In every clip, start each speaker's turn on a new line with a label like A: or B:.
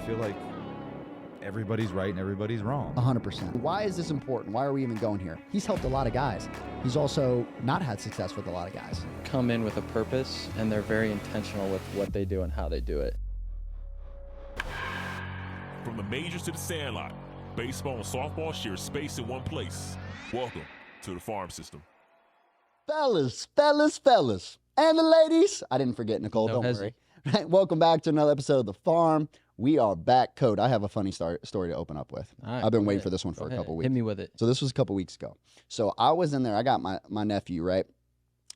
A: feel like everybody's right and everybody's wrong.
B: 100%. Why is this important? Why are we even going here? He's helped a lot of guys. He's also not had success with a lot of guys.
C: Come in with a purpose, and they're very intentional with what they do and how they do it.
D: From the majors to the sandlot, baseball and softball share space in one place. Welcome to the farm system.
B: Fellas, and the ladies. I didn't forget, Nicole, don't worry. Right, welcome back to another episode of The Farm. We are back. Code, I have a funny story to open up with.
C: All right,
B: I've been waiting for this one for a couple weeks.
C: Hit me with it.
B: So this was a couple weeks ago. So I was in there. I got my nephew, right?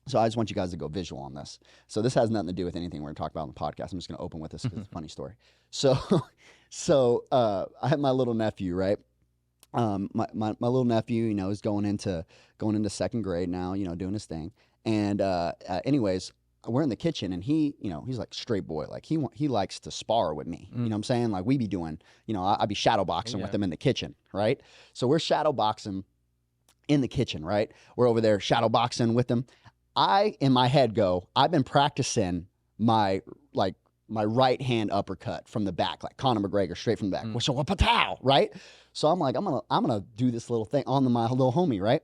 B: So I just want you guys to go visual on this. So this has nothing to do with anything we're going to talk about on the podcast. I'm just going to open with this because it's a funny story. So I had my little nephew, right? My little nephew, you know, is going into second grade now, you know, doing his thing. And anyways, we're in the kitchen, and he, you know, he's like straight boy. Like he likes to spar with me. You know what I'm saying? Like we be doing, you know, I'd be shadow boxing with him in the kitchen, right? So we're shadow boxing in the kitchen, right? We're over there shadow boxing with him. I, in my head, I've been practicing my right hand uppercut from the back, like Conor McGregor, straight from the back. So patow, right? So I'm like, I'm gonna do this little thing on my little homie, right?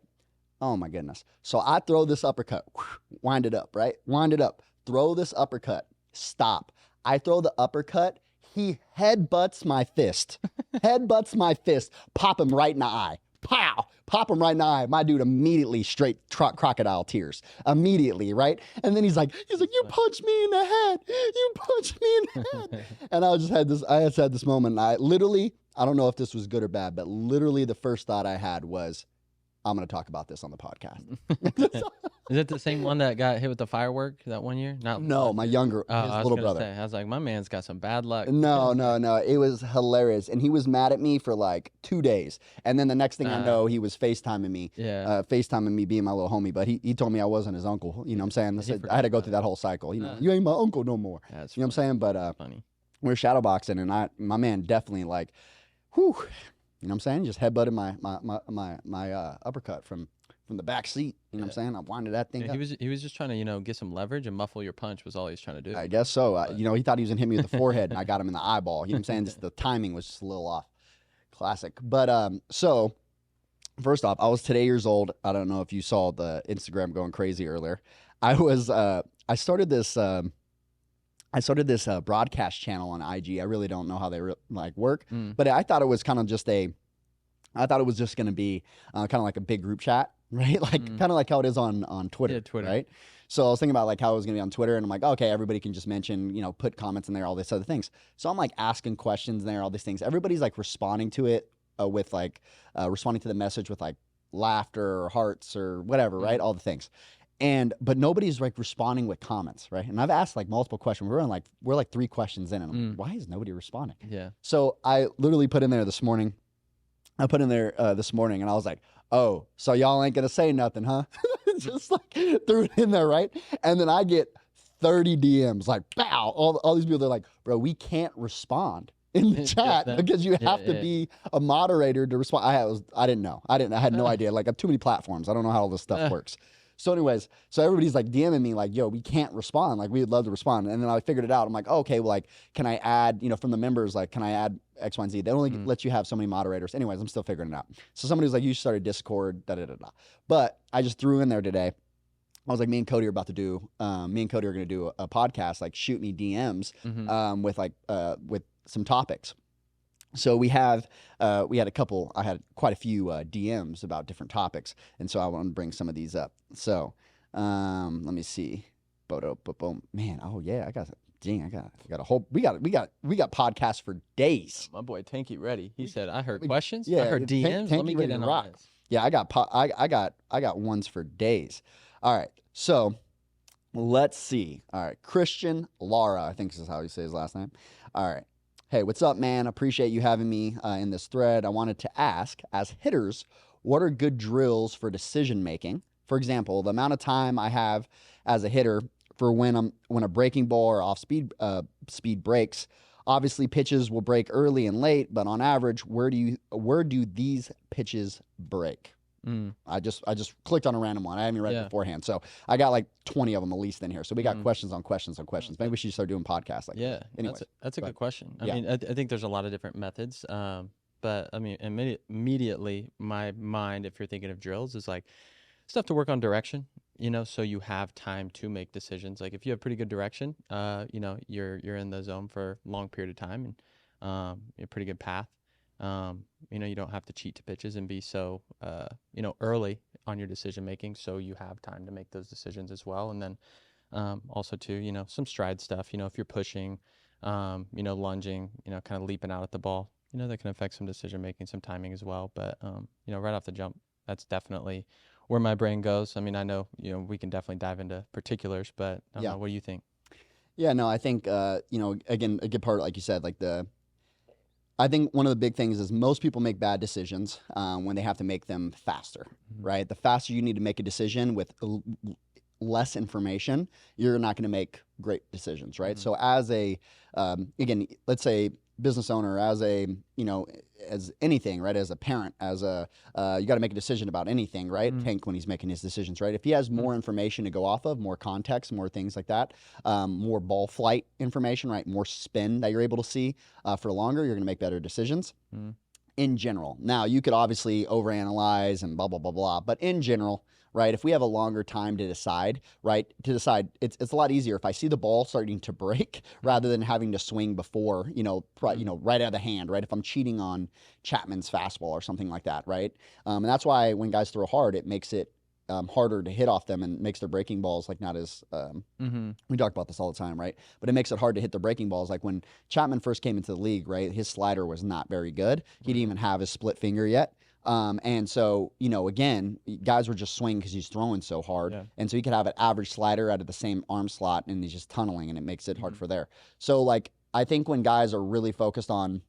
B: Oh my goodness. So I throw this uppercut, wind it up, right? Wind it up, throw this uppercut, stop. I throw the uppercut, he headbutts my fist, pop him right in the eye. Pow! Pop him right in the eye. My dude immediately straight crocodile tears. Immediately, right? And then he's like, you punched me in the head. You punched me in the head. And I just had this moment. And I don't know if this was good or bad, but literally the first thought I had was, I'm going to talk about this on the podcast.
C: Is it the same one that got hit with the firework that one year?
B: No, my younger, his little brother.
C: I was like, my man's got some bad luck.
B: No. It was hilarious. And he was mad at me for like 2 days. And then the next thing I know, he was FaceTiming me. Yeah. FaceTiming me being my little homie. But he told me I wasn't his uncle. You know what I'm saying? I had to go through that whole cycle. You know, you ain't my uncle no more. You know what I'm saying? But funny. We're shadowboxing, and my man definitely like, whew. You know what I'm saying? Just headbutted my uppercut from the back seat. You know what I'm saying? I winded that thing up.
C: He was just trying to, you know, get some leverage and muffle your punch was all he was trying to do.
B: I guess so. You know, he thought he was going to hit me with the forehead, and I got him in the eyeball. You know what I'm saying? Just the timing was just a little off. Classic. But so, first off, I was today years old. I don't know if you saw the Instagram going crazy earlier. I started this broadcast channel on IG. I really don't know how they work, but I thought it was kind of just going to be kind of like a big group chat, right? Like kind of like how it is on Twitter, right? So I was thinking about like how it was going to be on Twitter, and I'm like, okay, everybody can just mention, you know, put comments in there, all these other things. So I'm like asking questions in there, all these things. Everybody's like responding to it with like responding to the message with like laughter or hearts or whatever, right? All the things. But nobody's like responding with comments, right? And I've asked like multiple questions. We're like 3 questions in, and I'm like, why is nobody responding? Yeah. So I literally put in there this morning. And I was like, oh, so y'all ain't gonna say nothing, huh? Just like threw it in there, right? And then I get 30 DMs, like, pow! All these people, they're like, bro, we can't respond in the chat because you have to be a moderator to respond. I didn't know. I had no idea. Like, I have too many platforms. I don't know how all this stuff works. So anyways, everybody's like DMing me like, yo, we can't respond. Like, we'd love to respond. And then I figured it out. I'm like, oh, okay, well, like, can I add, you know, from the members, like, can I add X, Y, and Z? They only let you have so many moderators. Anyways, I'm still figuring it out. So somebody was like, you should start a Discord, da-da-da-da. But I just threw in there today. I was like, me and Kodee are going to do a podcast, like shoot me DMs with some topics. So I had quite a few DMs about different topics, and so I want to bring some of these up. So let me see. Man, oh yeah, I got a whole we got podcasts for days.
C: My boy Tanky ready. He said, I heard questions.
B: Yeah,
C: I heard DMs. Let me get in on this.
B: Yeah, I got ones for days. All right, so let's see. All right, Christian Lara, I think this is how you say his last name. All right. Hey, what's up, man? Appreciate you having me in this thread. I wanted to ask, as hitters, what are good drills for decision making? For example, the amount of time I have as a hitter for when a breaking ball or off speed breaks. Obviously, pitches will break early and late, but on average, where do these pitches break? I just clicked on a random one. I haven't even read it beforehand. So I got like 20 of them at least in here. So we got questions on questions on questions. Maybe we should start doing podcasts like that. Anyway,
C: that's a good question. I mean, I think there's a lot of different methods. But I mean, immediately my mind, if you're thinking of drills, is like stuff to work on direction, so you have time to make decisions. Like if you have pretty good direction, you're in the zone for a long period of time and a pretty good path. You don't have to cheat to pitches and be so, early on your decision making. So you have time to make those decisions as well. And then also too, some stride stuff, if you're pushing, lunging, kind of leaping out at the ball, that can affect some decision making, some timing as well. But, right off the jump, that's definitely where my brain goes. I mean, I know, we can definitely dive into particulars, but I don't know, what do you think?
B: Yeah, no, I think, again, a good part, like you said, I think one of the big things is most people make bad decisions when they have to make them faster, right? The faster you need to make a decision with less information, you're not going to make great decisions, right? So as again, let's say business owner, as as anything, right? As a parent, you got to make a decision about anything, right? Hank, when he's making his decisions, right? If he has more information to go off of, more context, more things like that, more ball flight information, right? More spin that you're able to see for longer, you're going to make better decisions. In general. Now, you could obviously overanalyze and blah, blah, blah, blah. But in general, right, if we have a longer time to decide, it's a lot easier if I see the ball starting to break rather than having to swing before, right out of the hand, right? If I'm cheating on Chapman's fastball or something like that, right? And that's why when guys throw hard, it makes it harder to hit off them and makes their breaking balls not as we talk about this all the time, right? But it makes it hard to hit the breaking balls. Like when Chapman first came into the league, right, his slider was not very good. He didn't even have his split finger yet. And so, again, guys were just swinging because he's throwing so hard. And so he could have an average slider out of the same arm slot and he's just tunneling and it makes it hard for there. So I think when guys are really focused on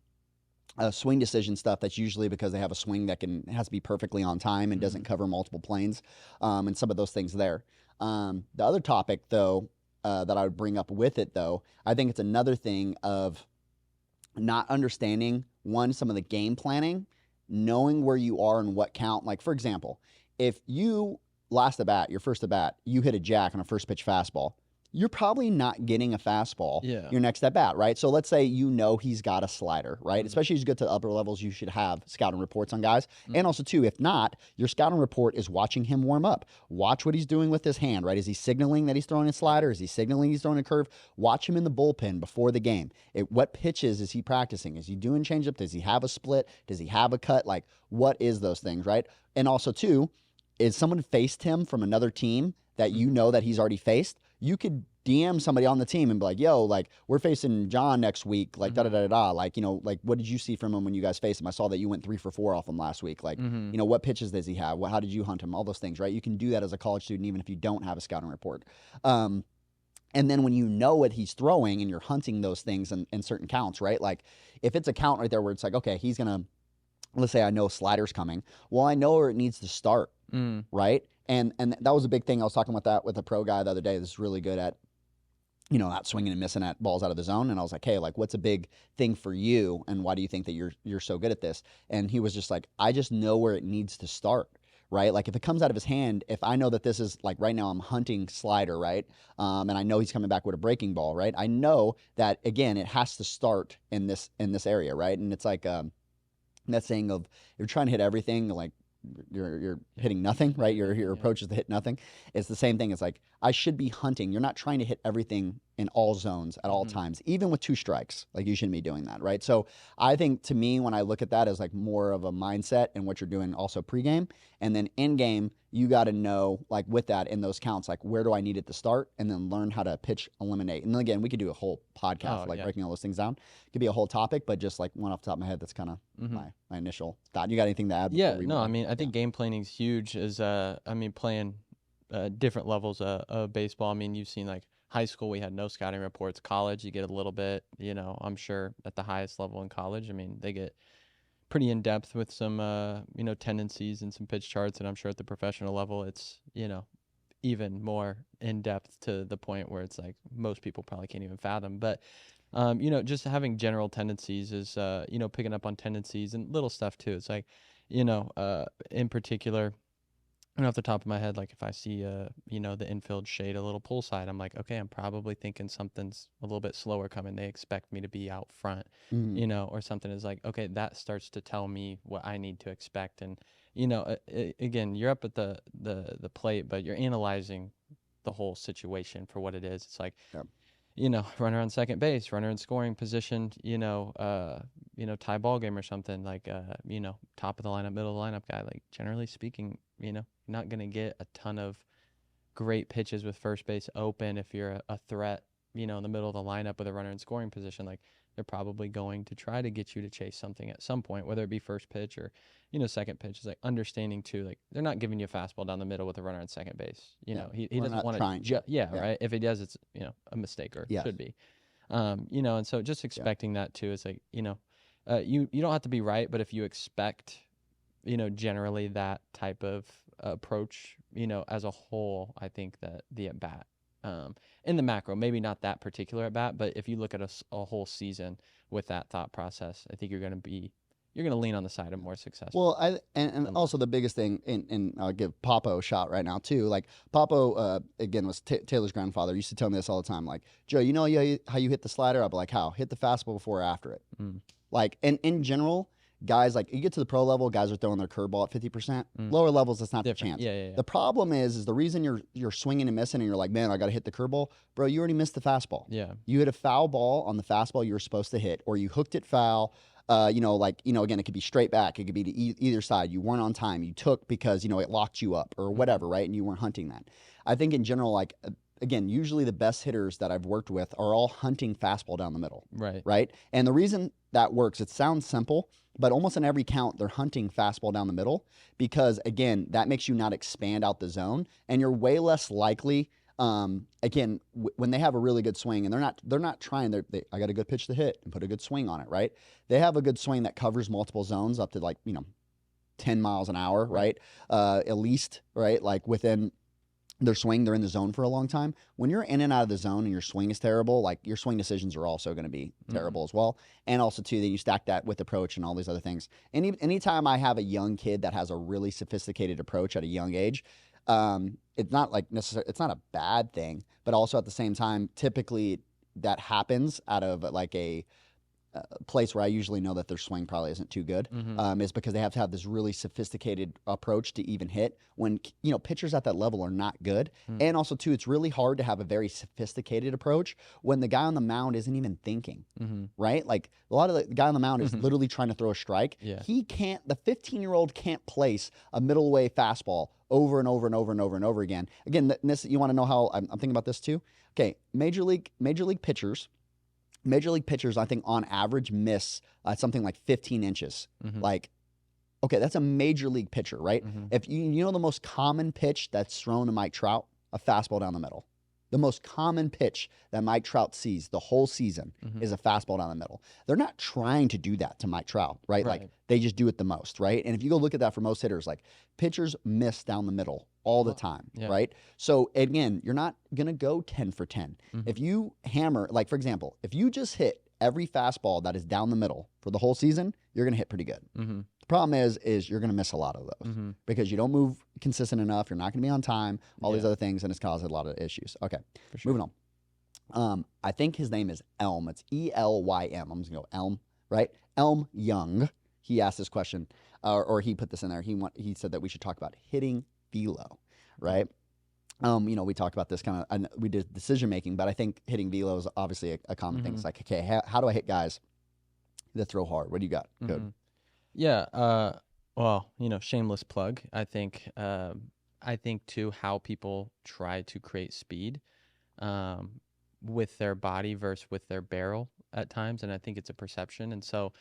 B: swing decision stuff, that's usually because they have a swing that has to be perfectly on time and doesn't cover multiple planes, and some of those things there. The other topic, though, that I would bring up with it, though, I think it's another thing of not understanding, some of the game planning, knowing where you are and what count. Like, for example, if you your first at bat, you hit a jack on a first pitch fastball, you're probably not getting a fastball your next at bat, right? So let's say he's got a slider, right? Especially as you get to the upper levels, you should have scouting reports on guys. And also, too, if not, your scouting report is watching him warm up. Watch what he's doing with his hand, right? Is he signaling that he's throwing a slider? Is he signaling he's throwing a curve? Watch him in the bullpen before the game. What pitches is he practicing? Is he doing changeup? Does he have a split? Does he have a cut? What is those things, right? And also, too, is someone faced him from another team that that he's already faced? You could DM somebody on the team and be like, yo, we're facing John next week, what did you see from him when you guys faced him? I saw that you went 3 for 4 off him last week. What pitches does he have? How did you hunt him? All those things, right? You can do that as a college student, even if you don't have a scouting report. And then when you know what he's throwing and you're hunting those things in certain counts, right? If it's a count right there where it's okay, he's going to, let's say I know slider's coming. Well, I know where it needs to start, right? And that was a big thing. I was talking about that with a pro guy the other day that's really good at, not swinging and missing at balls out of the zone. And I was like, hey, what's a big thing for you? And why do you think that you're so good at this? And he was just like, I just know where it needs to start, right? If it comes out of his hand, if I know that this is right now I'm hunting slider, right? And I know he's coming back with a breaking ball, right? I know that, again, it has to start in this area, right? And it's that saying of you're trying to hit everything, you're hitting nothing, right? Your approach is to hit nothing. It's the same thing. It's I should be hunting. You're not trying to hit everything in all zones at all times, even with 2 strikes. You shouldn't be doing that, right? So I think, to me, when I look at that as more of a mindset and what you're doing also pregame, and then in game, you got to know with that in those counts, where do I need it to start, and then learn how to pitch, eliminate. And then again, we could do a whole podcast breaking all those things down. It could be a whole topic, but just one off the top of my head, that's kind of my initial thought. You got anything to add?
C: I think game planning is huge. Playing different levels of baseball. You've seen high school, we had no scouting reports. College, you get a little bit, I'm sure at the highest level in college, they get pretty in depth with some, tendencies and some pitch charts. And I'm sure at the professional level, it's, even more in depth to the point where it's most people probably can't even fathom. But, just having general tendencies is, picking up on tendencies and little stuff too. It's in particular, And off the top of my head, like if I see, the infield shade a little pull side, I'm like, okay, I'm probably thinking something's a little bit slower coming. They expect me to be out front, or something is like, okay, that starts to tell me what I need to expect. And, again, you're up at the plate, but you're analyzing the whole situation for what it is. It's like, runner on second base, runner in scoring position, tie ball game or something like, top of the lineup, middle of the lineup guy. Like generally speaking, not going to get a ton of great pitches with first base open if you're a threat, in the middle of the lineup with a runner in scoring position. Like they're probably going to try to get you to chase something at some point, whether it be first pitch or, second pitch. Is like understanding too, like they're not giving you a fastball down the middle with a runner on second base. He doesn't want to. Right. If he does, it's a mistake or should be. And so just expecting that too is like you don't have to be right, but if you expect generally that type of approach, as a whole, I think that the at bat, in the macro, maybe not that particular at bat, but if you look at a whole season with that thought process, I think you're going to lean on the side of more success.
B: Well, and also the biggest thing, and I'll give Papo a shot right now too. Like Papo, again, was Taylor's grandfather. Used to tell me this all the time. Like, Joe, how you hit the slider? I'll be like, how? Hit the fastball before or after it. Like, and in general, guys, like you get to the pro level, guys are throwing their curveball at 50%. Lower levels, that's not the chance.
C: Yeah.
B: The problem is the reason you're swinging and missing, and you're like, man, I got to hit the curveball, bro. You already missed the fastball.
C: Yeah,
B: you hit a foul ball on the fastball you were supposed to hit, or you hooked it foul. Again, it could be straight back. It could be to either side. You weren't on time. You took because, it locked you up or whatever, right? And you weren't hunting that. I think in general, like, again, usually the best hitters that I've worked with are all hunting fastball down the middle.
C: Right.
B: Right. And the reason that works, it sounds simple, but almost in every count, they're hunting fastball down the middle because, again, that makes you not expand out the zone. And you're way less likely when they have a really good swing and they're not trying, I got a good pitch to hit and put a good swing on it, right? They have a good swing that covers multiple zones up to 10 miles an hour, right? At least, right? Like within their swing, they're in the zone for a long time. When you're in and out of the zone and your swing is terrible, like your swing decisions are also going to be terrible as well. And also too, then you stack that with approach and all these other things. Anytime I have a young kid that has a really sophisticated approach at a young age, it's not like necessarily, it's not a bad thing, but also at the same time, typically that happens out of like a place where I usually know that their swing probably isn't too good, is because they have to have this really sophisticated approach to even hit when, pitchers at that level are not good. And also too, it's really hard to have a very sophisticated approach when the guy on the mound isn't even thinking, right? Like a lot of the guy on the mound is literally trying to throw a strike.
C: Yeah.
B: The 15-year-old can't place a middle way fastball over and over and over and over and over again. Again, this, you want to know how I'm thinking about this too? Okay. Major league pitchers, I think on average miss something like 15 inches. Like, okay, that's a major league pitcher, right? If you know the most common pitch that's thrown to Mike Trout, a fastball down the middle. The most common pitch that Mike Trout sees the whole season is a fastball down the middle. They're not trying to do that to Mike Trout, right? Like they just do it the most, right? And if you go look at that for most hitters, like pitchers miss down the middle all the time, right? So again, you're not going to go 10 for 10. If you hammer, like for example, if you just hit every fastball that is down the middle for the whole season, you're going to hit pretty good. The problem is you're going to miss a lot of those because you don't move consistent enough. You're not going to be on time, all these other things, and it's caused a lot of issues. Okay, moving on. I think his name is Elm. It's ELYM. I'm just going to go Elm, right? Elm Young. He asked this question, or he put this in there. He said that we should talk about hitting velo, right? We talked about this kind of, we did decision making, but I think hitting velo is obviously a common thing. It's like, okay, how do I hit guys that throw hard? What do you got? Good.
C: Yeah. Well, shameless plug. I think too how people try to create speed, with their body versus with their barrel at times, and I think it's a perception. And so,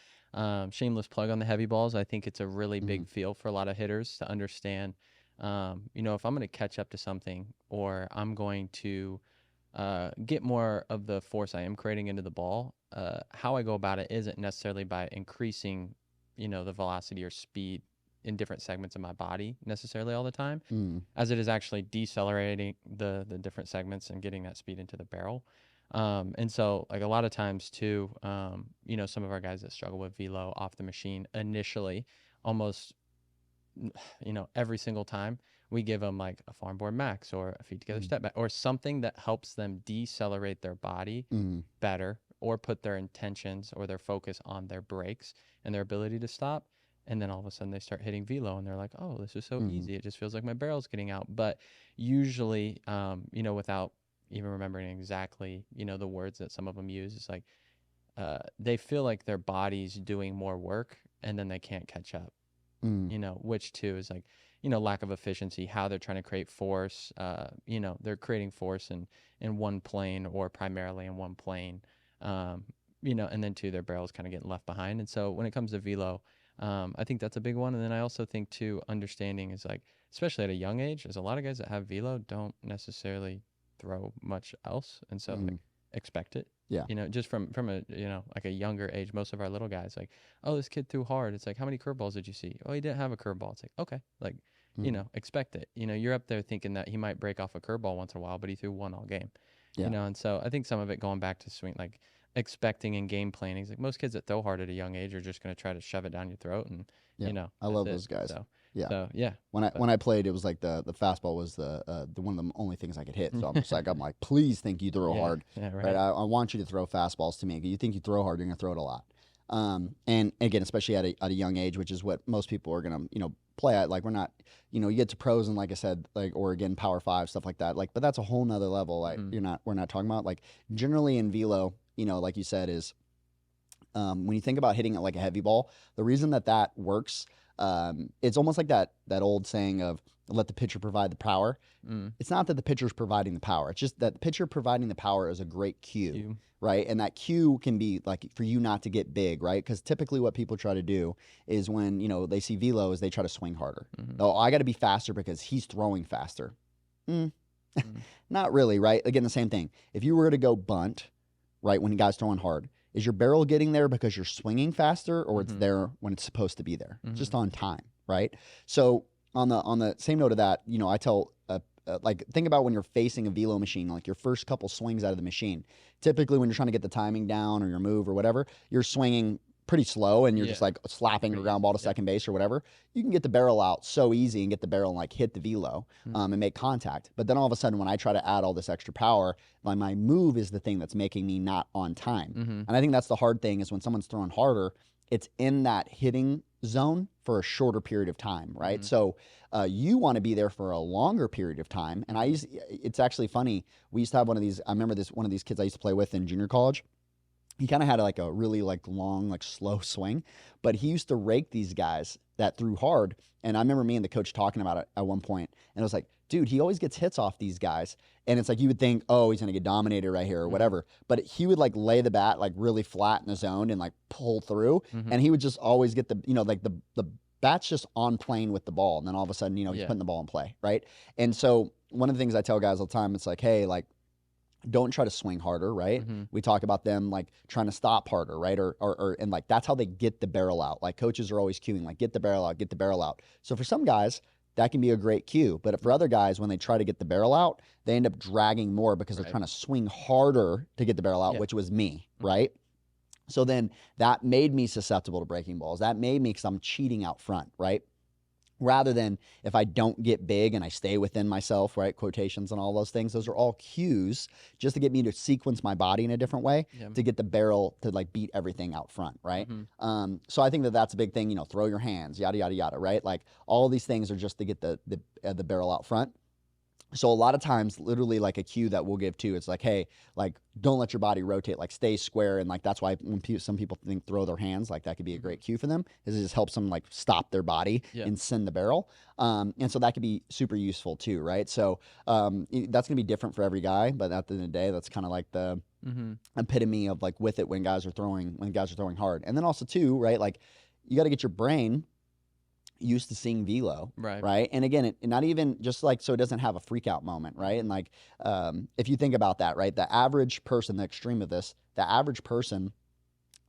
C: shameless plug on the heavy balls. I think it's a really big feel for a lot of hitters to understand. If I'm going to catch up to something, or I'm going to get more of the force I am creating into the ball, how I go about it isn't necessarily by increasing the velocity or speed in different segments of my body necessarily all the time, as it is actually decelerating the different segments and getting that speed into the barrel. And so like a lot of times too, some of our guys that struggle with velo off the machine initially almost every single time, we give them like a farm board max or a feet together step back or something that helps them decelerate their body better, or put their intentions or their focus on their brakes and their ability to stop. And then all of a sudden they start hitting velo and they're like, oh, this is so easy. It just feels like my barrel's getting out. But usually, without even remembering exactly, the words that some of them use, it's like they feel like their body's doing more work and then they can't catch up, which too is like, lack of efficiency, how they're trying to create force. They're creating force in one plane or primarily in one plane, and then too, their barrel's kind of getting left behind. And so when it comes to velo, I think that's a big one. And then I also think too, understanding is like, especially at a young age, there's a lot of guys that have velo don't necessarily throw much else. And so like, expect it.
B: Yeah.
C: Just from a, like a younger age, most of our little guys like, oh, this kid threw hard. It's like, how many curveballs did you see? Oh, he didn't have a curveball. It's like, okay, like, expect it. You're up there thinking that he might break off a curveball once in a while, but he threw one all game. Yeah. And so I think some of it going back to swing, like expecting and game planning is like most kids that throw hard at a young age are just going to try to shove it down your throat. And,
B: I love those guys.
C: So, yeah.
B: When I played, it was like the fastball was the one of the only things I could hit. So I'm like, please think you throw hard.
C: Yeah,
B: right. I want you to throw fastballs to me. You think you throw hard, you're gonna throw it a lot. And again, especially at a young age, which is what most people are gonna play at. Like we're not, you get to pros and like I said, like Oregon Power 5 stuff like that. Like, but that's a whole nother level. Like we're not talking about like generally in velo. Like you said is when you think about hitting it like a heavy ball, the reason that works. It's almost like that old saying of let the pitcher provide the power. It's not that the pitcher's providing the power. It's just that the pitcher providing the power is a great cue, right? And that cue can be like for you not to get big, right? Because typically what people try to do is when, they see velo is they try to swing harder. Oh, I got to be faster because he's throwing faster. Not really, right? Again, the same thing. If you were to go bunt, right, when a guy's throwing hard, is your barrel getting there because you're swinging faster, or it's there when it's supposed to be there, just on time, right? So on the same note of that, I tell like think about when you're facing a velo machine, like your first couple swings out of the machine. Typically, when you're trying to get the timing down or your move or whatever, you're swinging pretty slow and you're just like slapping a ground ball to second base or whatever. You can get the barrel out so easy and get the barrel and like hit the velo and make contact. But then all of a sudden when I try to add all this extra power, my move is the thing that's making me not on time. And I think that's the hard thing is when someone's throwing harder, it's in that hitting zone for a shorter period of time, right? So you want to be there for a longer period of time. And it's actually funny. We used to have one of these, I remember one of these kids I used to play with in junior college. He kind of had like a really like long, like slow swing, but he used to rake these guys that threw hard. And I remember me and the coach talking about it at one point, and it was like, dude, he always gets hits off these guys. And it's like, you would think, oh, he's going to get dominated right here or whatever. But he would like lay the bat like really flat in the zone and like pull through. And he would just always get the, like the bat's just on plane with the ball. And then all of a sudden, he's putting the ball in play. Right. And so one of the things I tell guys all the time, it's like, hey, like, don't try to swing harder, right? We talk about them like trying to stop harder, right? And like that's how they get the barrel out. Like coaches are always cueing, like get the barrel out, get the barrel out. So for some guys, that can be a great cue. But for other guys, when they try to get the barrel out, they end up dragging more because they're trying to swing harder to get the barrel out, which was me, right? So then that made me susceptible to breaking balls. That made me because I'm cheating out front, right? Rather than if I don't get big and I stay within myself, right? Quotations and all those things. Those are all cues just to get me to sequence my body in a different way to get the barrel to like beat everything out front, right? So I think that's a big thing, throw your hands, yada, yada, yada, right? Like all these things are just to get the barrel out front. So a lot of times, literally like a cue that we'll give too, it's like, hey, like don't let your body rotate, like stay square. And like that's why when some people think throw their hands, like that could be a great cue for them, is it just helps them like stop their body and send the barrel. And so that could be super useful too, right? So that's gonna be different for every guy, but at the end of the day, that's kind of like the epitome of like with it when guys are throwing hard. And then also too, right? Like you got to get your brain used to seeing velo, right? And again, it not even just like so it doesn't have a freak out moment, right? And like if you think about that, right, the average person, the extreme of this, the average person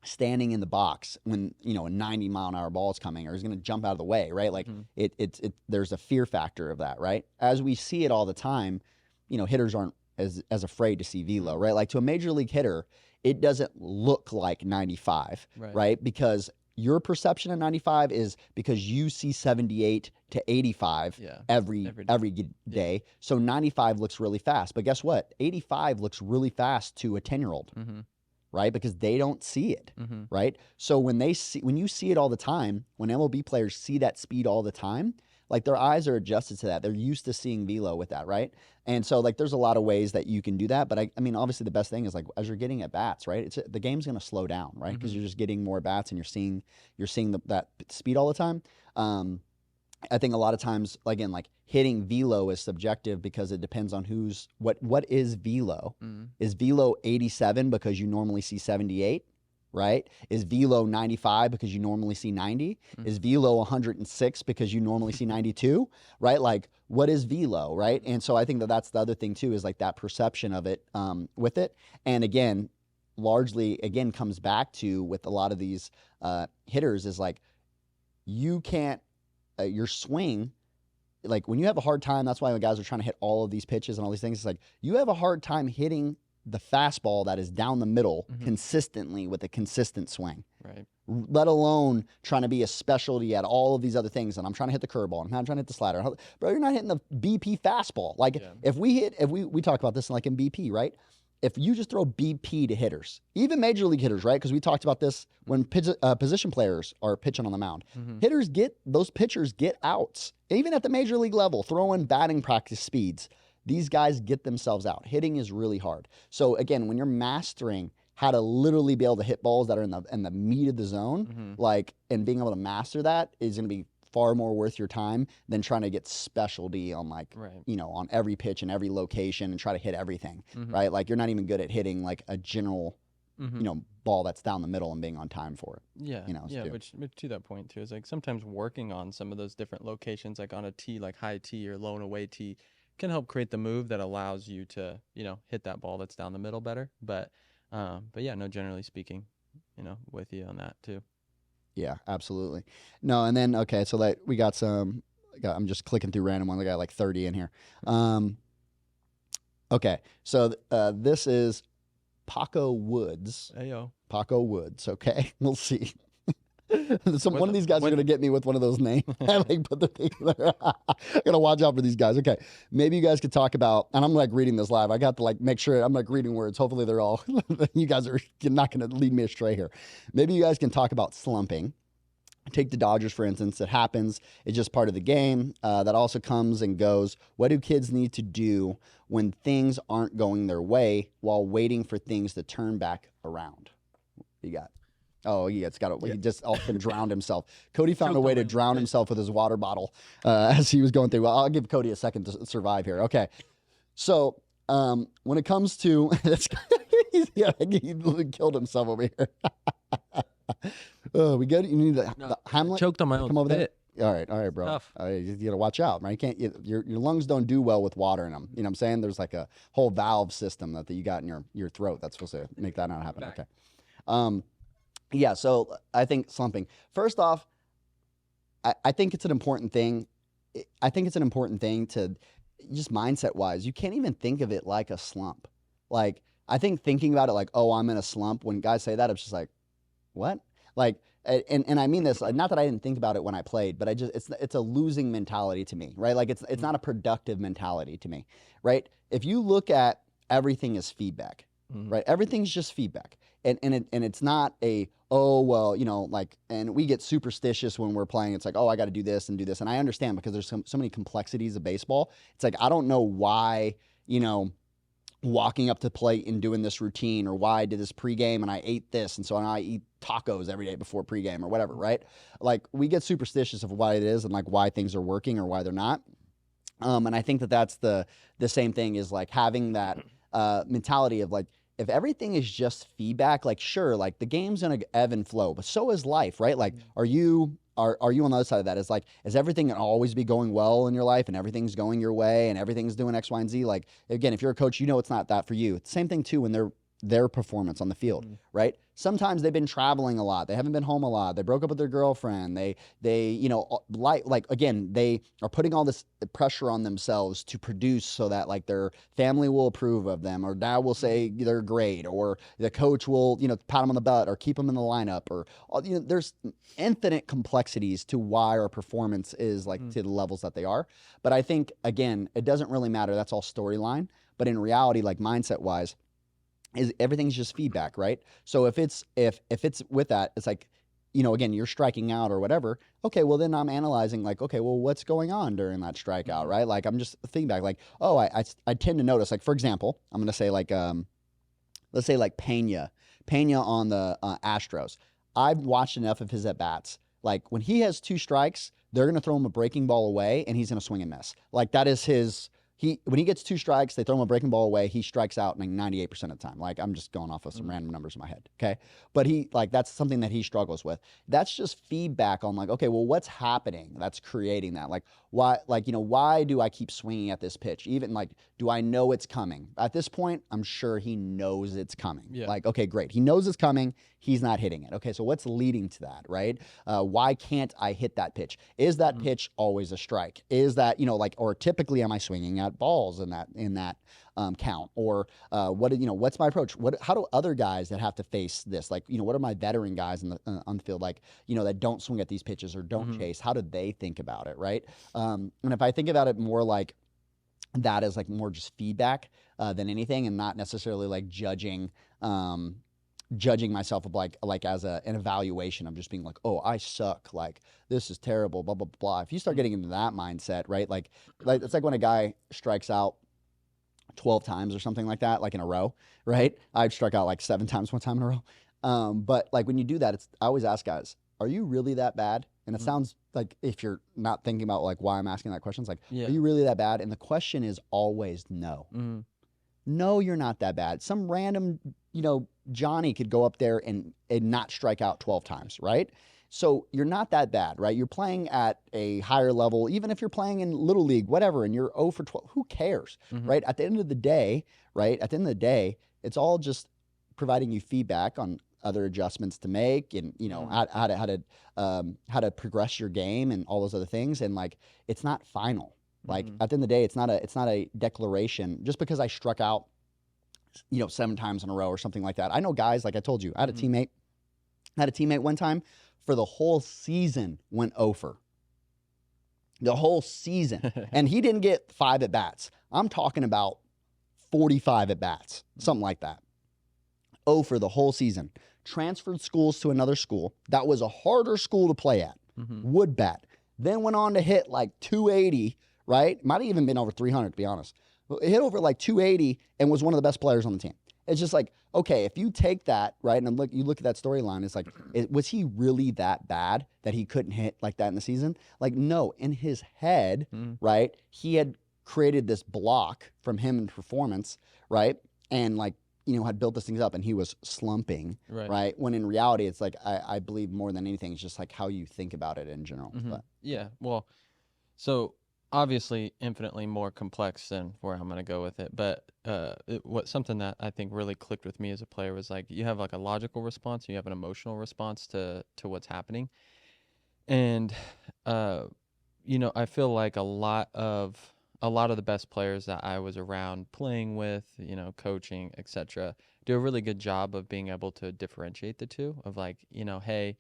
B: standing in the box when a 90-mile-an-hour ball is coming or is going to jump out of the way, right? Like it there's a fear factor of that, right? As we see it all the time, hitters aren't as afraid to see velo, right? Like to a major league hitter, it doesn't look like 95, right? Because your perception of 95 is because you see 78 to 85 every day. So 95 looks really fast. But guess what? 85 looks really fast to a 10-year-old. Right? Because they don't see it, right? So when you see it all the time, when MLB players see that speed all the time, like their eyes are adjusted to that. They're used to seeing velo with that, right? And so like there's a lot of ways that you can do that. But I mean, obviously the best thing is like as you're getting at bats, right? The game's going to slow down, right? Because you're just getting more bats and you're seeing that speed all the time. I think a lot of times, again, like hitting velo is subjective because it depends on what is velo. Is velo 87 because you normally see 78, right? Is velo 95 because you normally see 90? Is velo 106 because you normally see 92, right? Like what is velo, right? And so I think that's the other thing too, is like that perception of it with it. And again, largely, comes back to with a lot of these hitters is like you can't, your swing, like when you have a hard time, that's why when guys are trying to hit all of these pitches and all these things, it's like you have a hard time hitting the fastball that is down the middle consistently with a consistent swing.
C: Right.
B: Let alone trying to be a specialty at all of these other things. And I'm trying to hit the curveball. I'm trying to hit the slider. Bro, you're not hitting the BP fastball. Like if we talk about this like in BP, right? If you just throw BP to hitters, even major league hitters, right? Because we talked about this when position players are pitching on the mound. Those pitchers get outs. Even at the major league level, throwing batting practice speeds, these guys get themselves out. Hitting is really hard. So again, when you're mastering how to literally be able to hit balls that are in the meat of the zone, like, and being able to master that is going to be far more worth your time than trying to get specialty on on every pitch and every location and try to hit everything, right? Like you're not even good at hitting like a general, ball that's down the middle and being on time for it.
C: Yeah. Which to that point too is like sometimes working on some of those different locations, like on a tee, like high tee or low and away tee, can help create the move that allows you to, hit that ball that's down the middle better. But yeah, no, generally speaking, with you on that too.
B: Yeah, absolutely. No, and then, okay, so like we got some, I'm just clicking through random ones. I got like 30 in here. Okay, so this is Paco Woods.
C: Ayo.
B: Paco Woods, okay? We'll see. One of these guys are going to get me with one of those names. I like put the thing there. I got to watch out for these guys. Okay, maybe you guys could talk about, and I'm like reading this live. I got to like make sure I'm like reading words. Hopefully they're all, you guys are not going to lead me astray here. Maybe you guys can talk about slumping. Take the Dodgers, for instance. It happens. It's just part of the game. That also comes and goes. What do kids need to do when things aren't going their way while waiting for things to turn back around? What you got? Oh, yeah, he just often drowned himself. Kodee found a way to drown himself with his water bottle as he was going through. Well, I'll give Kodee a second to survive here. Okay. So when it comes to, he killed himself over here. We good? You need the Hamlet?
C: Choked on my own.
B: Come over
C: spit.
B: there. All right, bro. You got to watch out, right? Your lungs don't do well with water in them. You know what I'm saying? There's like a whole valve system that you got in your throat that's supposed to make that not happen. Okay. Yeah, so I think slumping. First off, I think it's an important thing. I think it's an important thing to just mindset-wise. You can't even think of it like a slump. Like, I think thinking about it like, oh, I'm in a slump, when guys say that, it's just like, what? Like, and I mean this, not that I didn't think about it when I played, but it's a losing mentality to me, right? Like, it's not a productive mentality to me, right? If you look at everything as feedback, right? Everything's just feedback. And it's not a, oh, well, and we get superstitious when we're playing. It's like, oh, I got to do this and do this. And I understand because there's so many complexities of baseball. It's like, I don't know why, walking up to plate and doing this routine, or why I did this pregame and I ate this. And so now I eat tacos every day before pregame or whatever, right? Like, we get superstitious of why it is and like why things are working or why they're not. And I think that's the same thing is like having that mentality of like, if everything is just feedback, like, sure, like the game's gonna ebb and flow, but so is life, right? Like, are you on the other side of that? Is everything gonna always be going well in your life and everything's going your way and everything's doing X, Y, and Z? Like, again, if you're a coach, it's not that for you. It's the same thing too when they're their performance on the field, right? Sometimes they've been traveling a lot. They haven't been home a lot. They broke up with their girlfriend. They like again, they are putting all this pressure on themselves to produce so that like their family will approve of them, or dad will say they're great, or the coach will, pat them on the butt or keep them in the lineup, or there's infinite complexities to why our performance is like to the levels that they are. But I think again, it doesn't really matter. That's all storyline. But in reality, like mindset wise, is everything's just feedback, right? So if it's with that, it's like, again, you're striking out or whatever. Okay, well then I'm analyzing like, okay, well what's going on during that strikeout, right? Like I'm just thinking back, like, oh, I tend to notice, like for example, I'm gonna say like let's say like Pena on the Astros. I've watched enough of his at bats. Like when he has 2 strikes, they're gonna throw him a breaking ball away, and he's gonna swing and miss. Like that is his. When he gets 2 strikes, they throw him a breaking ball away. He strikes out like 98% of the time. Like I'm just going off of some random numbers in my head. Okay. But that's something that he struggles with. That's just feedback on like, okay, well, what's happening that's creating that? Like why do I keep swinging at this pitch? Even like, do I know it's coming? At this point, I'm sure he knows it's coming. Yeah. Like, okay, great. He knows it's coming. He's not hitting it. Okay. So what's leading to that, right? Why can't I hit that pitch? Is that pitch always a strike? Is that, or typically am I swinging at balls in that count? Or what's my approach? How do other guys that have to face this, like, what are my veteran guys on the field, like, that don't swing at these pitches or don't chase? How do they think about it, right? And if I think about it more like that as like more just feedback than anything, and not necessarily like judging myself of like as an evaluation of just being like, oh, I suck, like this is terrible, blah, blah, blah. If you start getting into that mindset, right? Like it's like when a guy strikes out 12 times or something like that, like in a row, right? I've struck out like 7 times one time in a row. But like when you do that, I always ask guys, are you really that bad? And it sounds like, if you're not thinking about like why I'm asking that question, it's like, are you really that bad? And the question is always no. No, you're not that bad. Some random, Johnny could go up there and not strike out 12 times, right? So you're not that bad, right? You're playing at a higher level, even if you're playing in Little League, whatever, and you're 0 for 12, who cares, right? At the end of the day, it's all just providing you feedback on other adjustments to make, and how to progress your game and all those other things. And like, it's not final. Like at the end of the day, it's not a declaration just because I struck out, 7 times in a row or something like that. I know guys, like I told you, I had a teammate one time for the whole season went 0 for. The whole season. And he didn't get 5 at bats. I'm talking about 45 at bats, something like that. 0 for the whole season. Transferred schools to another school. That was a harder school to play at. Wood bat. Then went on to hit like 280, right? Might have even been over 300, to be honest. Hit over like 280 and was one of the best players on the team. It's just like, okay, if you take that, right, and you look at that storyline, it's like, was he really that bad that he couldn't hit like that in the season? Like, no, in his head, right, he had created this block from him in performance, right, and like, had built this things up, and he was slumping, right? When in reality, it's like, I believe more than anything, it's just like how you think about it in general. But.
C: Yeah, well, so obviously infinitely more complex than where I'm going to go with it. But something that I think really clicked with me as a player was like, you have like a logical response, and you have an emotional response to what's happening. And, I feel like a lot of the best players that I was around playing with, coaching, etc., do a really good job of being able to differentiate the two of like, hey,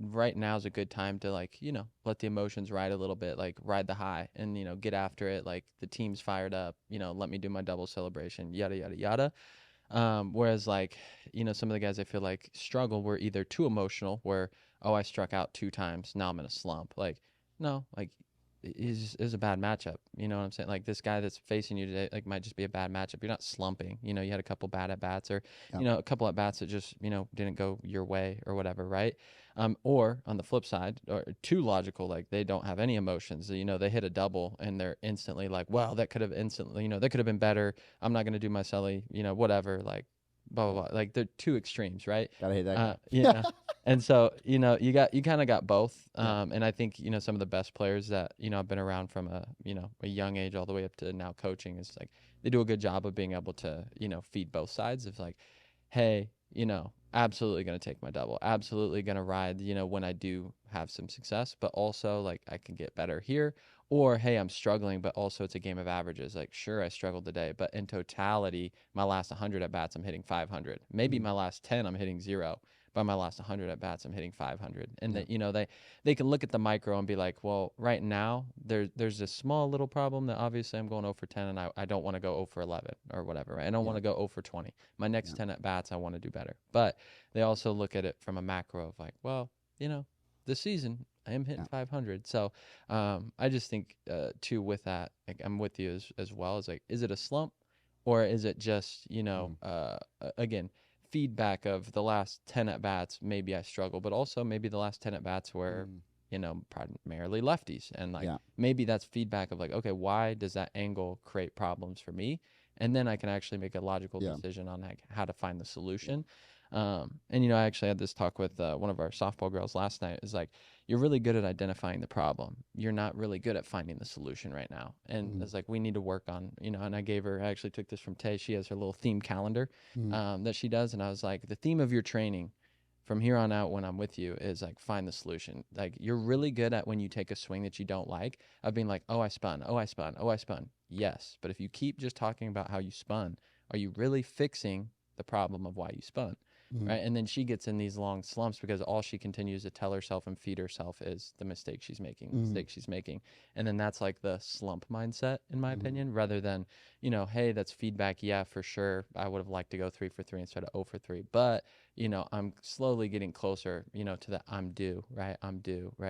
C: right now is a good time to like, let the emotions ride a little bit, like ride the high and, get after it. Like the team's fired up, let me do my double celebration, yada, yada, yada. Whereas like, some of the guys I feel like struggle were either too emotional where, oh, I struck out 2 times, now I'm in a slump. Like, no, like, is a bad matchup. You know what I'm saying? Like this guy that's facing you today, like might just be a bad matchup. You're not slumping. You had a couple bad at bats or, a couple at bats that just, didn't go your way or whatever. Right. Or on the flip side, or too logical, like they don't have any emotions. They hit a double and they're instantly like, well, that could have been better. I'm not going to do my celly, whatever. Like, blah, blah, blah. Like they're 2 extremes, right?
B: Gotta hate that guy.
C: Yeah. And so, you kind of got both. And I think, some of the best players that, I've been around from a young age all the way up to now coaching is like they do a good job of being able to, feed both sides of like, hey, absolutely going to take my double, absolutely going to ride, when I do have some success, but also like I can get better here. Or, hey, I'm struggling, but also it's a game of averages. Like, sure, I struggled today, but in totality, my last 100 at bats, I'm hitting 500. Maybe my last 10, I'm hitting 0. By my last 100 at bats, I'm hitting 500. And that, they can look at the micro and be like, well, right now there's this small little problem that obviously I'm going 0 for 10, and I don't want to go 0 for 11 or whatever. Right? I don't want to go 0 for 20. My next 10 at bats, I want to do better. But they also look at it from a macro of like, well, this season I am hitting 500. So I just think too with that, like, I'm with you as well. As like, is it a slump, or is it just again, feedback of the last 10 at bats? Maybe I struggle, but also maybe the last 10 at bats were primarily lefties, and like maybe that's feedback of like, okay, why does that angle create problems for me? And then I can actually make a logical decision on like how to find the solution. And I actually had this talk with one of our softball girls last night. Is like, you're really good at identifying the problem, you're not really good at finding the solution right now. And it's like, we need to work on, and I actually took this from Tay. She has her little theme calendar that she does, and I was like, the theme of your training from here on out when I'm with you is like, find the solution. Like, you're really good at, when you take a swing that you don't like, of being like, oh, I spun. Yes, but if you keep just talking about how you spun, are you really fixing the problem of why you spun? Right. And then she gets in these long slumps because all she continues to tell herself and feed herself is the mistake she's making, And then that's like the slump mindset, in my opinion, rather than, hey, that's feedback. Yeah, for sure. I would have liked to go 3 for 3 instead of 0 for 3. But, I'm slowly getting closer, to the I'm due, right?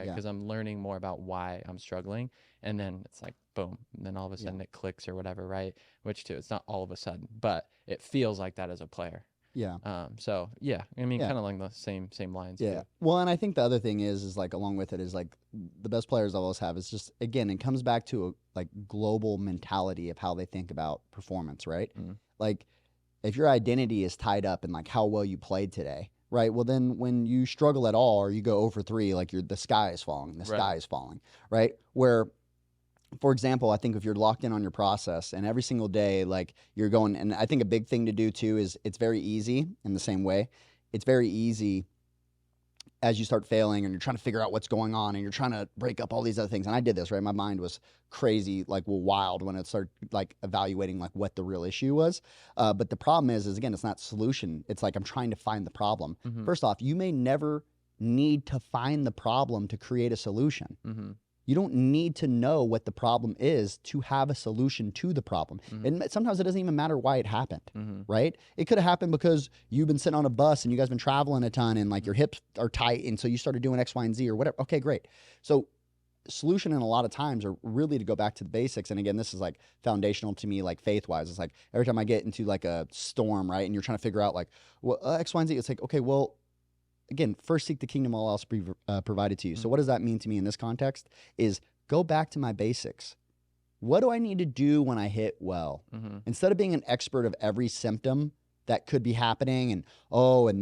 C: Because I'm learning more about why I'm struggling. And then it's like, boom. And then all of a sudden it clicks or whatever, right? Which too, it's not all of a sudden, but it feels like that as a player.
B: Yeah.
C: So yeah, I mean, kind of along the same lines.
B: Yeah.
C: Too.
B: Well, and I think the other thing is like, along with it is like, the best players I always have is just, again, it comes back to a like global mentality of how they think about performance, right? Like, if your identity is tied up in like how well you played today, right? Well, then when you struggle at all, or you go 0 for 3, like the sky is falling, sky is falling, right? Where, for example, I think if you're locked in on your process and every single day, like you're going, and I think a big thing to do too is, it's very easy in the same way. It's very easy as you start failing and you're trying to figure out what's going on and you're trying to break up all these other things. And I did this, right? My mind was crazy, like wild when it started like evaluating like what the real issue was. But the problem is again, it's not solution. It's like, I'm trying to find the problem. First off, you may never need to find the problem to create a solution. You don't need to know what the problem is to have a solution to the problem. And sometimes it doesn't even matter why it happened, right? It could have happened because you've been sitting on a bus and you guys been traveling a ton and like your hips are tight, and so you started doing X, Y, and Z or whatever. Okay, great. So solution in a lot of times are really to go back to the basics. And again, this is like foundational to me, like faith-wise. It's like every time I get into like a storm, right, and you're trying to figure out like, well, X, Y, and Z, it's like, okay, well, again, first seek the kingdom, all else be provided to you. So what does that mean to me in this context is, go back to my basics. What do I need to do when I hit well? Instead of being an expert of every symptom that could be happening and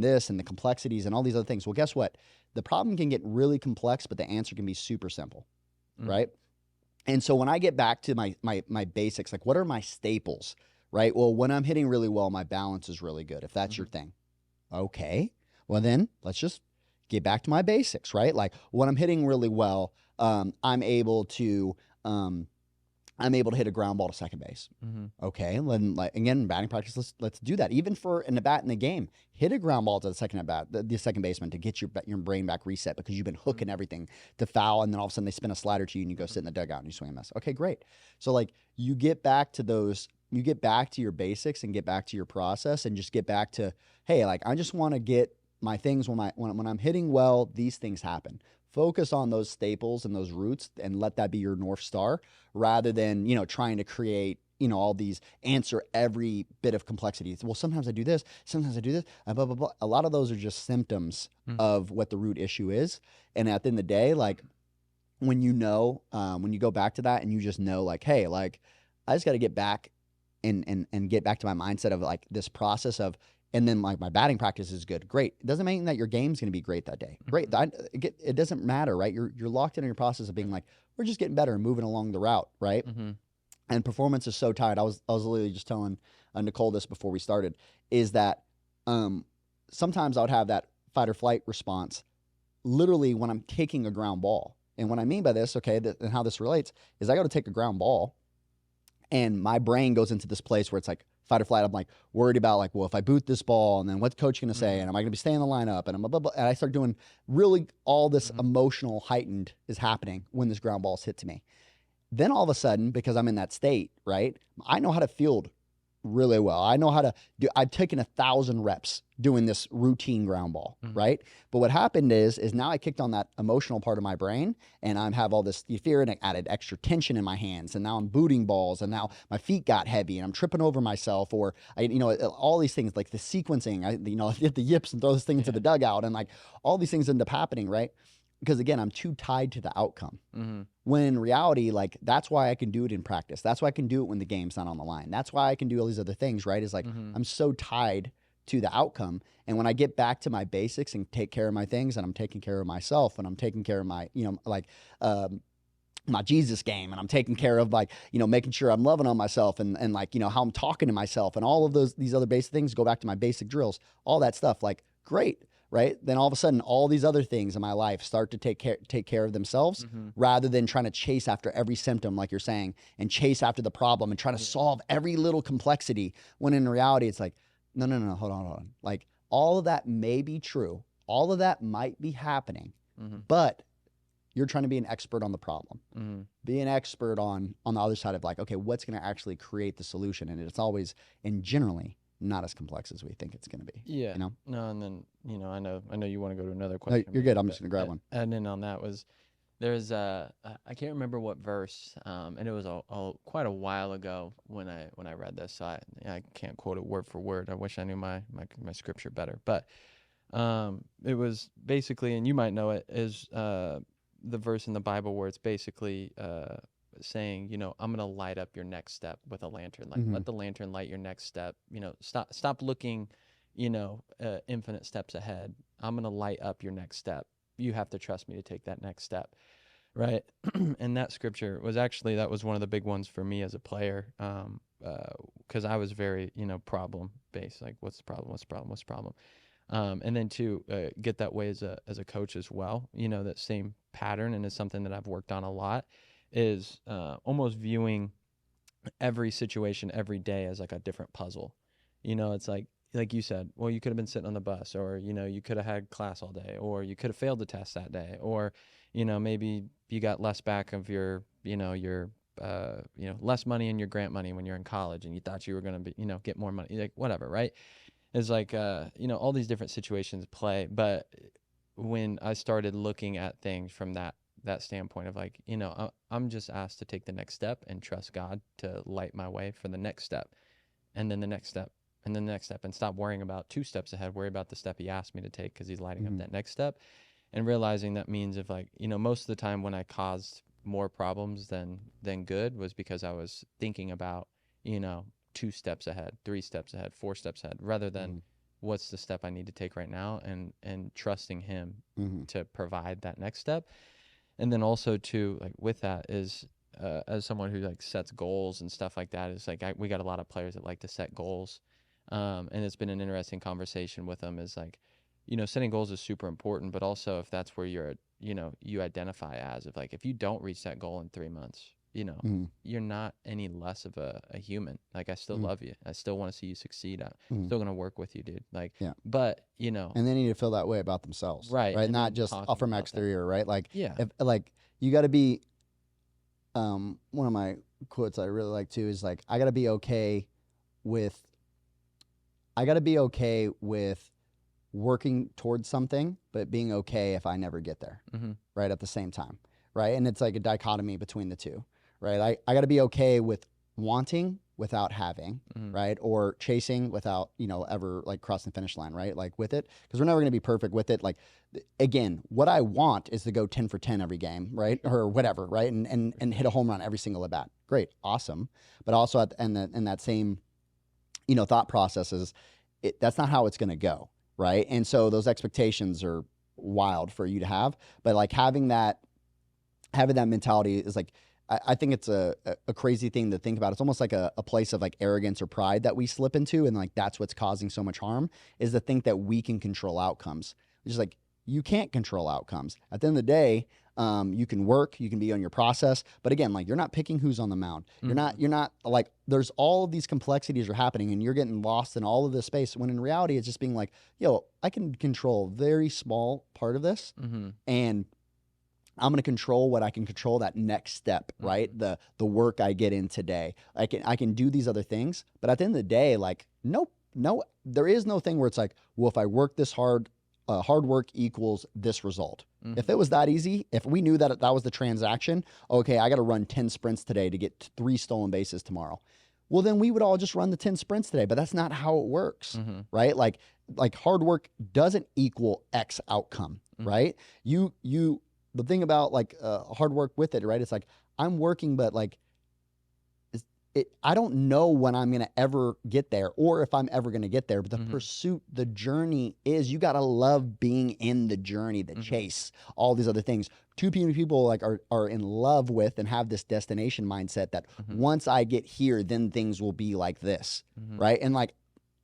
B: this and the complexities and all these other things. Well, guess what? The problem can get really complex, but the answer can be super simple, right? And so when I get back to my basics, like what are my staples, right? Well, when I'm hitting really well, my balance is really good, if that's your thing. Okay. Well, then let's just get back to my basics, right? Like when I'm hitting really well, I'm able to hit a ground ball to second base. Okay, then like again, batting practice. Let's do that. Even for an at bat in the game, hit a ground ball to the second at bat, the second baseman, to get your brain back reset, because you've been hooking everything to foul, and then all of a sudden they spin a slider to you and you go sit in the dugout and you swing a miss. Okay, great. So like you get back to those. You get back to your basics and get back to your process and just get back to, hey, like I just want to get my things when I'm hitting well, these things happen. Focus on those staples and those roots and let that be your North Star, rather than, trying to create, all these, answer every bit of complexity. Well, sometimes I do this, sometimes I do this, blah, blah, blah. A lot of those are just symptoms of what the root issue is. And at the end of the day, like when you go back to that and you just know like, hey, like I just got to get back and get back to my mindset of like this process of, and then like my batting practice is good. Great. It doesn't mean that your game's going to be great that day. Great. It doesn't matter, right? You're locked in your process of being like, we're just getting better and moving along the route, right? and performance is so tied. I was literally just telling Nicole this before we started, is that sometimes I would have that fight or flight response literally when I'm taking a ground ball. And what I mean by this, okay, and how this relates is I go to take a ground ball and my brain goes into this place where it's like fight or flight. I'm like worried about like, well, if I boot this ball and then what's coach going to say? And am I going to be staying in the lineup? And and I start doing really all this emotional heightened is happening when this ground ball is hit to me. Then all of a sudden, because I'm in that state, right, I know how to field really well. I know how to do, I've taken 1,000 reps doing this routine ground ball, right? But what happened is now I kicked on that emotional part of my brain and I have all this fear and it added extra tension in my hands. And now I'm booting balls and now my feet got heavy and I'm tripping over myself or, all these things like the sequencing, I hit the yips and throw this thing into the dugout and like all these things end up happening, right? Because again, I'm too tied to the outcome. When in reality, like that's why I can do it in practice. That's why I can do it when the game's not on the line. That's why I can do all these other things, right? Is like I'm so tied to the outcome. And when I get back to my basics and take care of my things and I'm taking care of myself and I'm taking care of my, my Jesus game and I'm taking care of like, making sure I'm loving on myself and like, how I'm talking to myself and all of these other basic things, go back to my basic drills, all that stuff, like great. Right. Then all of a sudden, all these other things in my life start to take care of themselves rather than trying to chase after every symptom, like you're saying, and chase after the problem and trying to solve every little complexity. When in reality, it's like, no, hold on. Like all of that may be true. All of that might be happening, but you're trying to be an expert on the problem. Be an expert on the other side of like, okay, what's going to actually create the solution? And it's always and generally not as complex as we think it's going to be.
C: Yeah. No, and then, I know you want to go to another question.
B: No, you're good. I'm just going to grab one.
C: And then on that was, there's I can't remember what verse, and it was quite a while ago when I read this, so I can't quote it word for word. I wish I knew my scripture better. But it was basically, and you might know it, is the verse in the Bible where it's basically saying, I'm going to light up your next step with a lantern. Like, let the lantern light your next step. Stop looking, infinite steps ahead. I'm going to light up your next step. You have to trust me to take that next step. Right. And that scripture was that was one of the big ones for me as a player. Cause I was very, problem based. Like, what's the problem? And then to get that way as a coach as well, that same pattern. And it's something that I've worked on a lot, is almost viewing every situation every day as like a different puzzle. It's like you said, well, you could have been sitting on the bus, or you could have had class all day, or you could have failed the test that day, or maybe you got less back of your less money in your grant money when you're in college and you thought you were going to get more money, like whatever, right? It's like all these different situations play. But when I started looking at things from that standpoint of like, I'm just asked to take the next step and trust God to light my way for the next step, and then the next step, and then the next step, and stop worrying about 2 steps ahead, worry about the step he asked me to take because he's lighting up that next step. And realizing that means if like, most of the time when I caused more problems than good was because I was thinking about, 2 steps ahead, 3 steps ahead, 4 steps ahead, rather than what's the step I need to take right now, and trusting him to provide that next step. And then also too, like with that is, as someone who like sets goals and stuff like that, is like, we got a lot of players that like to set goals. And it's been an interesting conversation with them, is like, setting goals is super important, but also if that's where you're, you identify as, if like, if you don't reach that goal in 3 months, you're not any less of a human. Like, I still love you. I still want to see you succeed. I'm still going to work with you, dude. Like, but and
B: they need to feel that way about themselves. Right. Not just from exterior, right? Like, if like you got to be, one of my quotes I really like too is like, I got to be okay with working towards something, but being okay if I never get there, right, at the same time, right? And it's like a dichotomy between the two, right? I got to be okay with wanting without having, right? Or chasing without, ever like crossing the finish line, right? Like with it, because we're never going to be perfect with it. Like, again, what I want is to go 10 for 10 every game, right? Or whatever, right? And hit a home run every single at bat. Great, awesome. But also in that same, thought processes, that's not how it's going to go. Right. And so those expectations are wild for you to have, but like having that mentality is like, I think it's a crazy thing to think about. It's almost like a place of like arrogance or pride that we slip into. And like, that's what's causing so much harm, is to think that we can control outcomes. It's just like, you can't control outcomes. At the end of the day, you can work, you can be on your process, but again, like, you're not picking who's on the mound. You're not like, there's all of these complexities are happening and you're getting lost in all of this space, when in reality, it's just being like, yo, I can control a very small part of this, and I'm going to control what I can control, that next step, right? The work I get in today. I can do these other things, but at the end of the day, like, no, there is no thing where it's like, well, if I work this hard, hard work equals this result. If it was that easy, if we knew that that was the transaction, okay, I got to run 10 sprints today to get 3 stolen bases tomorrow. Well, then we would all just run the 10 sprints today, but that's not how it works, right? Like hard work doesn't equal X outcome, right? The thing about like hard work with it, right? It's like, I'm working, but like, I don't know when I'm going to ever get there, or if I'm ever going to get there, but the pursuit, the journey is, you got to love being in the journey, the chase, all these other things. Too many people like are in love with and have this destination mindset that once I get here, then things will be like this, right? And like,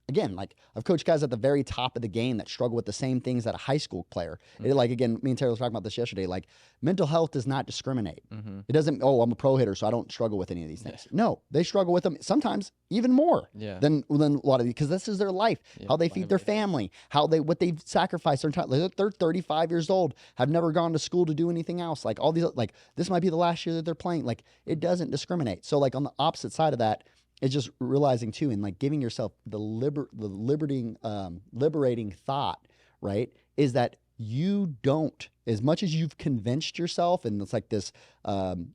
B: again, like, I've coached guys at the very top of the game that struggle with the same things that a high school player. Like, again, me and Taylor was talking about this yesterday. Like, mental health does not discriminate. It doesn't, oh, I'm a pro hitter, so I don't struggle with any of these things. No, they struggle with them sometimes even more than a lot of these, because this is their life, how they feed their family, what they've sacrificed. They're 35 years old, have never gone to school to do anything else. Like, all these, like, this might be the last year that they're playing. Like, it doesn't discriminate. So like, on the opposite side of that, it's just realizing too, and like giving yourself the liberating thought, right? Is that you don't, as much as you've convinced yourself, and it's like this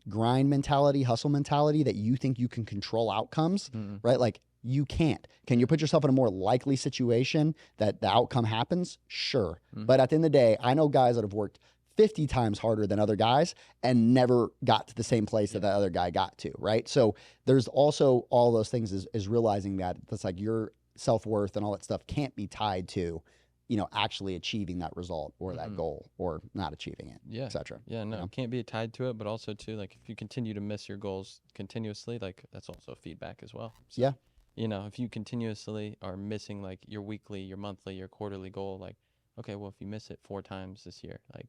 B: grind mentality, hustle mentality, that you think you can control outcomes, right? Like, you can't. Can you put yourself in a more likely situation that the outcome happens? Sure. But at the end of the day, I know guys that have worked 50 times harder than other guys and never got to the same place that other guy got to, right? So there's also all those things, is realizing that it's like your self-worth and all that stuff can't be tied to, actually achieving that result or that goal, or not achieving it, et cetera.
C: Yeah, no, it can't be tied to it, but also too, like, if you continue to miss your goals continuously, like, that's also feedback as well. So, if you continuously are missing like your weekly, your monthly, your quarterly goal, like, okay, well, if you miss it 4 times this year, like,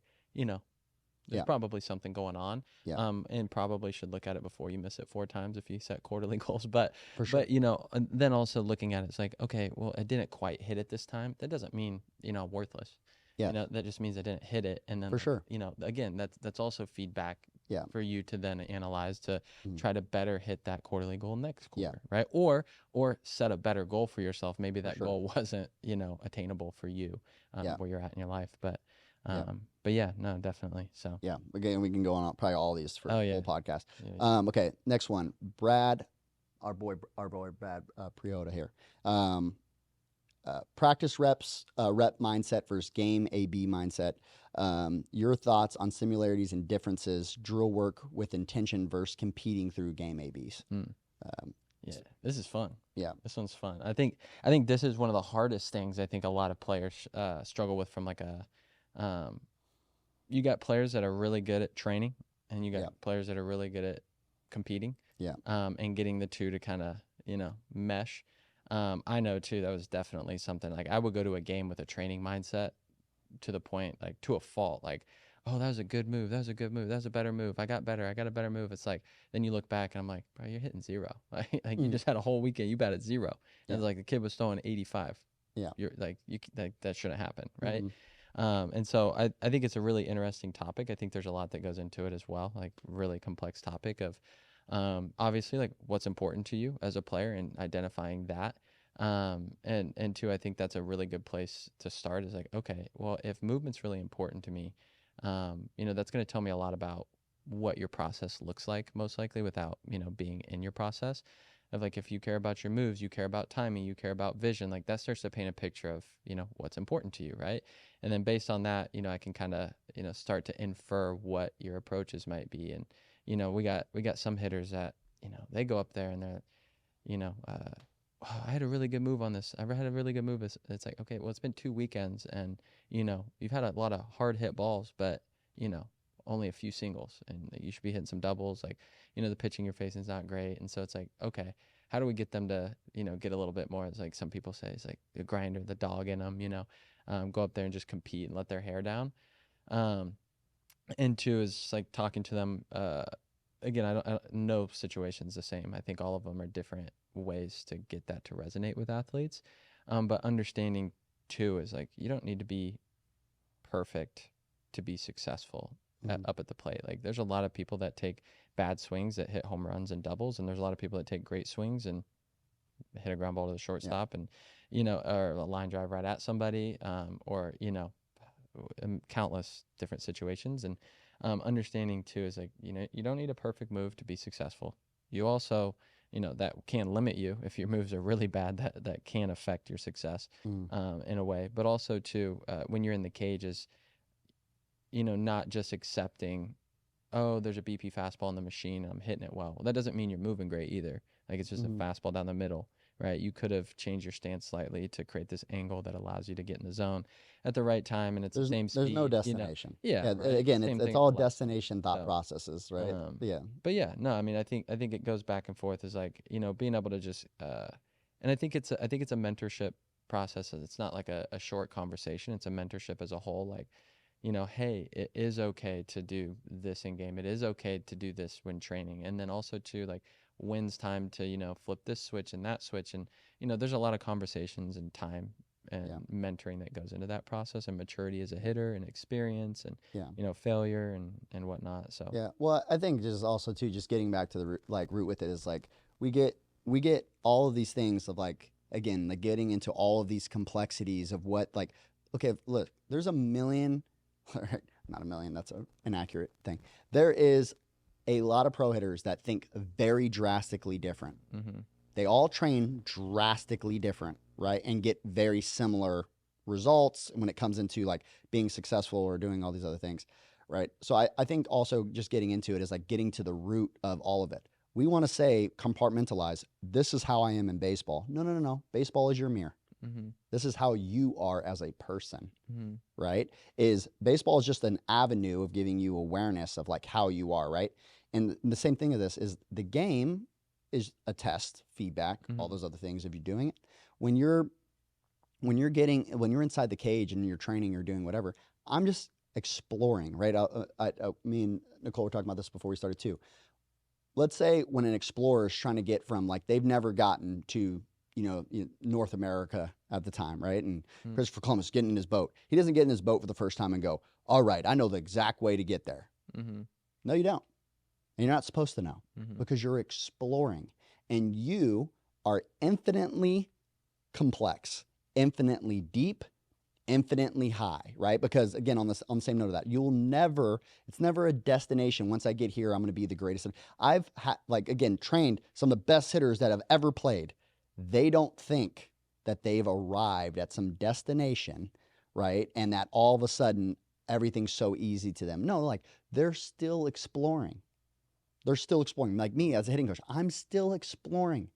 C: there's probably something going on, and probably should look at it before you miss it 4 times if you set quarterly goals. But,
B: for sure.
C: And then also looking at it, it's like, okay, well, I didn't quite hit it this time. That doesn't mean, I'm worthless. Yeah. That just means I didn't hit it. And then,
B: for sure,
C: again, that's also feedback for you to then analyze, to try to better hit that quarterly goal next quarter, right? Or set a better goal for yourself. Maybe that goal wasn't, attainable for you, where you're at in your life. But yeah, no, definitely. So
B: again, we can go on probably all these for the whole podcast. Okay, next one, Brad, our boy Brad Priota here. Practice reps, rep mindset versus game AB mindset. Your thoughts on similarities and differences, drill work with intention versus competing through game ABs.
C: This is fun.
B: Yeah,
C: this one's fun. I think this is one of the hardest things I think a lot of players struggle with, from like you got players that are really good at training, and you got players that are really good at competing. And getting the two to kind of, mesh. I know too, that was definitely something, like, I would go to a game with a training mindset to the point, like, to a fault, like, oh, that was a good move. That was a good move. That was a better move. I got better. I got a better move. It's like, then you look back and I'm like, bro, you're hitting 0. Like, you just had a whole weekend. You batted 0. And it's like the kid was throwing 85. You're like, that shouldn't happen. Right. And so I think it's a really interesting topic. I think there's a lot that goes into it as well. Like, really complex topic of, obviously, like, what's important to you as a player and identifying that. And two, I think that's a really good place to start, is like, okay, well, if movement's really important to me, that's going to tell me a lot about what your process looks like, most likely, without, being in your process. Of like, if you care about your moves, you care about timing, you care about vision, like, that starts to paint a picture of, what's important to you. Right. And then based on that, I can kind of, start to infer what your approaches might be. And, we got some hitters that, they go up there and they're, oh, I had a really good move on this. I had a really good move. It's like, okay, well, it's been 2 weekends, and, you've had a lot of hard hit balls, but, only a few singles, and you should be hitting some doubles. Like, the pitching you're facing is not great. And so it's like, okay, how do we get them to, get a little bit more? It's like some people say, it's like the grinder, the dog in them, go up there and just compete and let their hair down. And two is like talking to them. Again, I don't, no situation's the same. I think all of them are different ways to get that to resonate with athletes. But understanding too is like, you don't need to be perfect to be successful up at the plate. Like, there's a lot of people that take bad swings that hit home runs and doubles, and there's a lot of people that take great swings and hit a ground ball to the shortstop and, or a line drive right at somebody, or, countless different situations. And understanding too is like, you don't need a perfect move to be successful. You also, that can limit you if your moves are really bad, that can affect your success in a way. But also too, when you're in the cage is, not just accepting, oh, there's a BP fastball in the machine and I'm hitting it well. That doesn't mean you're moving great either. Like, it's just a fastball down the middle, right? You could have changed your stance slightly to create this angle that allows you to get in the zone at the right time, and it's the same speed.
B: There's no destination.
C: Yeah. Right?
B: Again, it's all destination thought processes, right?
C: But yeah, no, I mean, I think it goes back and forth. Is like, being able to just, and I think it's a mentorship process. It's not like a short conversation. It's a mentorship as a whole. Like, hey, it is okay to do this in game. It is okay to do this when training, and then also to like, when's time to flip this switch and that switch. And there's a lot of conversations and time and mentoring that goes into that process, and maturity as a hitter and experience and failure and whatnot. So
B: well, I think just also too, just getting back to the root with it is like, we get all of these things of like, again, like getting into all of these complexities of what, like, okay, look, there's a million, not a million, that's an inaccurate thing. There is a lot of pro hitters that think very drastically different. They all train drastically different, right? And get very similar results when it comes into like being successful or doing all these other things, right? So I think also just getting into it is like getting to the root of all of it. We want to say, compartmentalize, this is how I am in baseball. No. Baseball is your mirror. This is how you are as a person, right? Baseball is just an avenue of giving you awareness of like how you are, right? And the same thing of this is the game is a test, feedback, all those other things of you doing it. When you're inside the cage and you're training or doing whatever, I'm just exploring, right? Me and Nicole were talking about this before we started too. Let's say when an explorer is trying to get from, like, they've never gotten to, North America at the time, right? And Christopher Columbus getting in his boat. He doesn't get in his boat for the first time and go, all right, I know the exact way to get there. No, you don't. And you're not supposed to know because you're exploring. And you are infinitely complex, infinitely deep, infinitely high, right? Because again, on the same note of that, it's never a destination. Once I get here, I'm going to be the greatest. I've trained some of the best hitters that have ever played. They don't think that they've arrived at some destination, right? And that all of a sudden everything's so easy to them. No, like, they're still exploring. They're still exploring. Like me as a hitting coach, I'm still exploring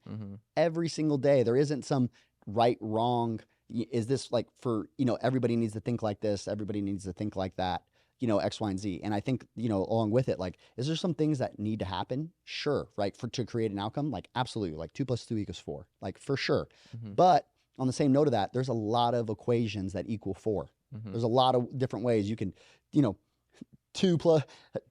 B: every single day. There isn't some right, wrong. Is this like for, everybody needs to think like this. Everybody needs to think like that, X, Y, and Z. And I think, along with it, like, is there some things that need to happen? Sure. Right. To create an outcome, like, absolutely. Like 2 + 2 = 4, like, for sure. But on the same note of that, there's a lot of equations that equal 4. There's a lot of different ways you can, 2 +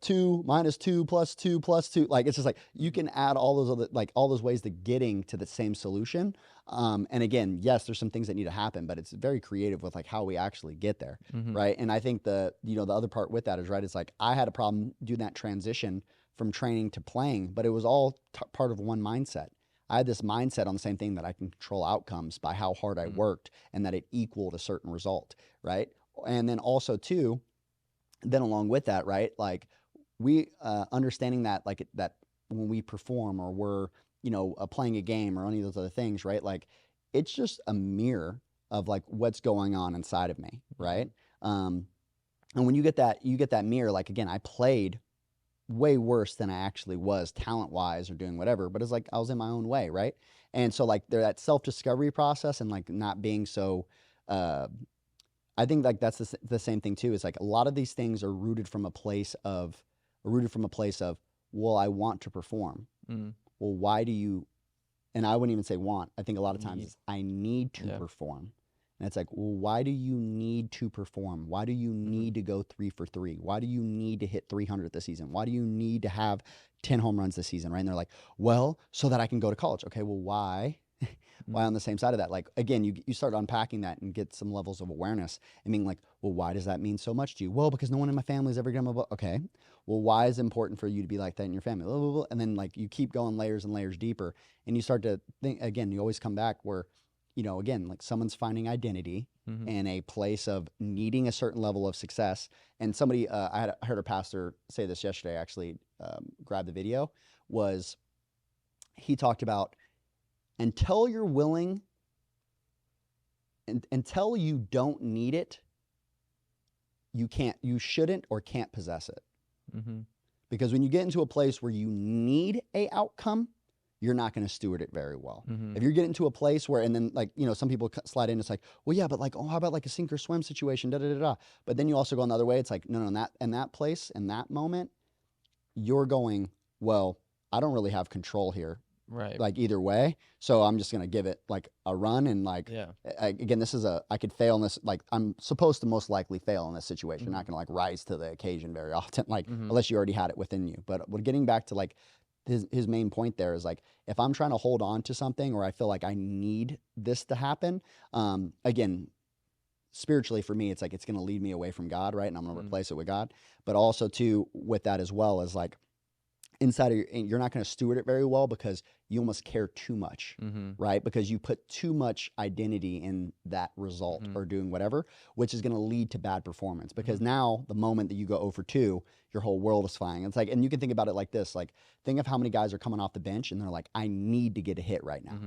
B: 2 - 2 + 2 + 2. Like, it's just like, you can add all those other, like, all those ways to getting to the same solution. And again, yes, there's some things that need to happen, but it's very creative with like how we actually get there. Right. And I think the other part with that is, right, it's like, I had a problem doing that transition from training to playing, but it was all part of one mindset. I had this mindset on the same thing, that I can control outcomes by how hard I worked and that it equaled a certain result. Right. And then also too, then along with that, right, like, we understanding that, like, that when we perform or we're, playing a game or any of those other things, right, like, it's just a mirror of like what's going on inside of me, right? And when you get that mirror, like, again, I played way worse than I actually was talent-wise or doing whatever, but it's like I was in my own way, right? And so, like, that self-discovery process and like not being so I think like that's the same thing too. Is like a lot of these things are rooted from a place of, well, I want to perform.
C: Mm.
B: Well, why do you? And I wouldn't even say want. I think a lot of times
C: Need.
B: it's I need to
C: Yeah.
B: perform. And it's like, well, why do you need to perform? Why do you need to go 3 for 3? Why do you need to hit 300 this season? Why do you need to have 10 home runs this season? Right? And they're like, well, so that I can go to college. Okay, well, why? Why on the same side of that? Like, again, you start unpacking that and get some levels of awareness and being like, well, why does that mean so much to you? Well, because no one in my family is ever going to, okay. Well, why is it important for you to be like that in your family? Blah, blah, blah. And then like you keep going layers and layers deeper and you start to think, again, you always come back where, again, like someone's finding identity in a place of needing a certain level of success. And somebody, I heard a pastor say this yesterday, actually grabbed the video, was he talked about until you're willing, until you don't need it, you shouldn't or can't possess it. Because when you get into a place where you need a outcome, you're not going to steward it very well. If you're getting to a place where, and then like, some people slide in, it's like, well, yeah, but like, oh, how about like a sink or swim situation, da, da, da, da. But then you also go another way. It's like, no, in that place, in that moment, you're going, well, I don't really have control here.
C: Right.
B: Like either way. So I'm just going to give it like a run. And like, again, I could fail in this. Like I'm supposed to most likely fail in this situation. Not going to like rise to the occasion very often, like unless you already had it within you. But we're getting back to like his main point there is like, if I'm trying to hold on to something or I feel like I need this to happen, again, spiritually for me, it's like, it's going to lead me away from God. Right. And I'm going to replace it with God. But also too, with that as well is like, inside of you're not going to steward it very well because you almost care too much, right? Because you put too much identity in that result or doing whatever, which is going to lead to bad performance. Because now the moment that you go 0 for 2, your whole world is flying. It's like, and you can think about it like this, like think of how many guys are coming off the bench and they're like, I need to get a hit right now.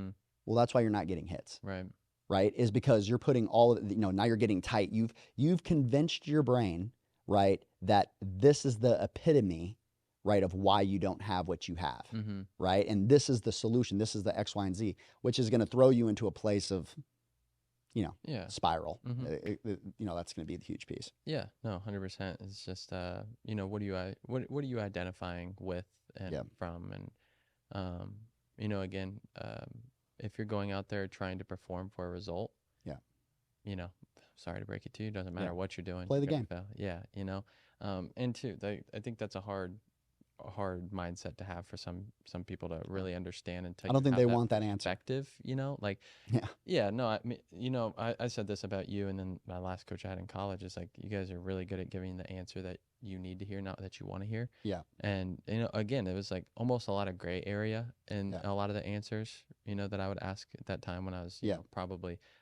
B: Well, that's why you're not getting hits. Right. Is because you're putting all of now you're getting tight. You've convinced your brain, right, that this is the epitome, right, of why you don't have what you have, right? And this is the solution. This is the X, Y, and Z, which is going to throw you into a place of, spiral. That's going to be the huge piece.
C: Yeah, no, 100%. It's just, what are you identifying with and from? And, again, if you're going out there trying to perform for a result, sorry to break it to you, doesn't matter what you're doing.
B: Play the game.
C: Yeah, and two, I think that's a hard mindset to have for some people to really understand and take.
B: I don't think they want that answer.
C: Perspective, no, I mean, I said this about you, and then my last coach I had in college is like, you guys are really good at giving the answer that you need to hear, not that you want to hear. Yeah. And again, it was like almost a lot of gray area in a lot of the answers, that I would ask at that time when I was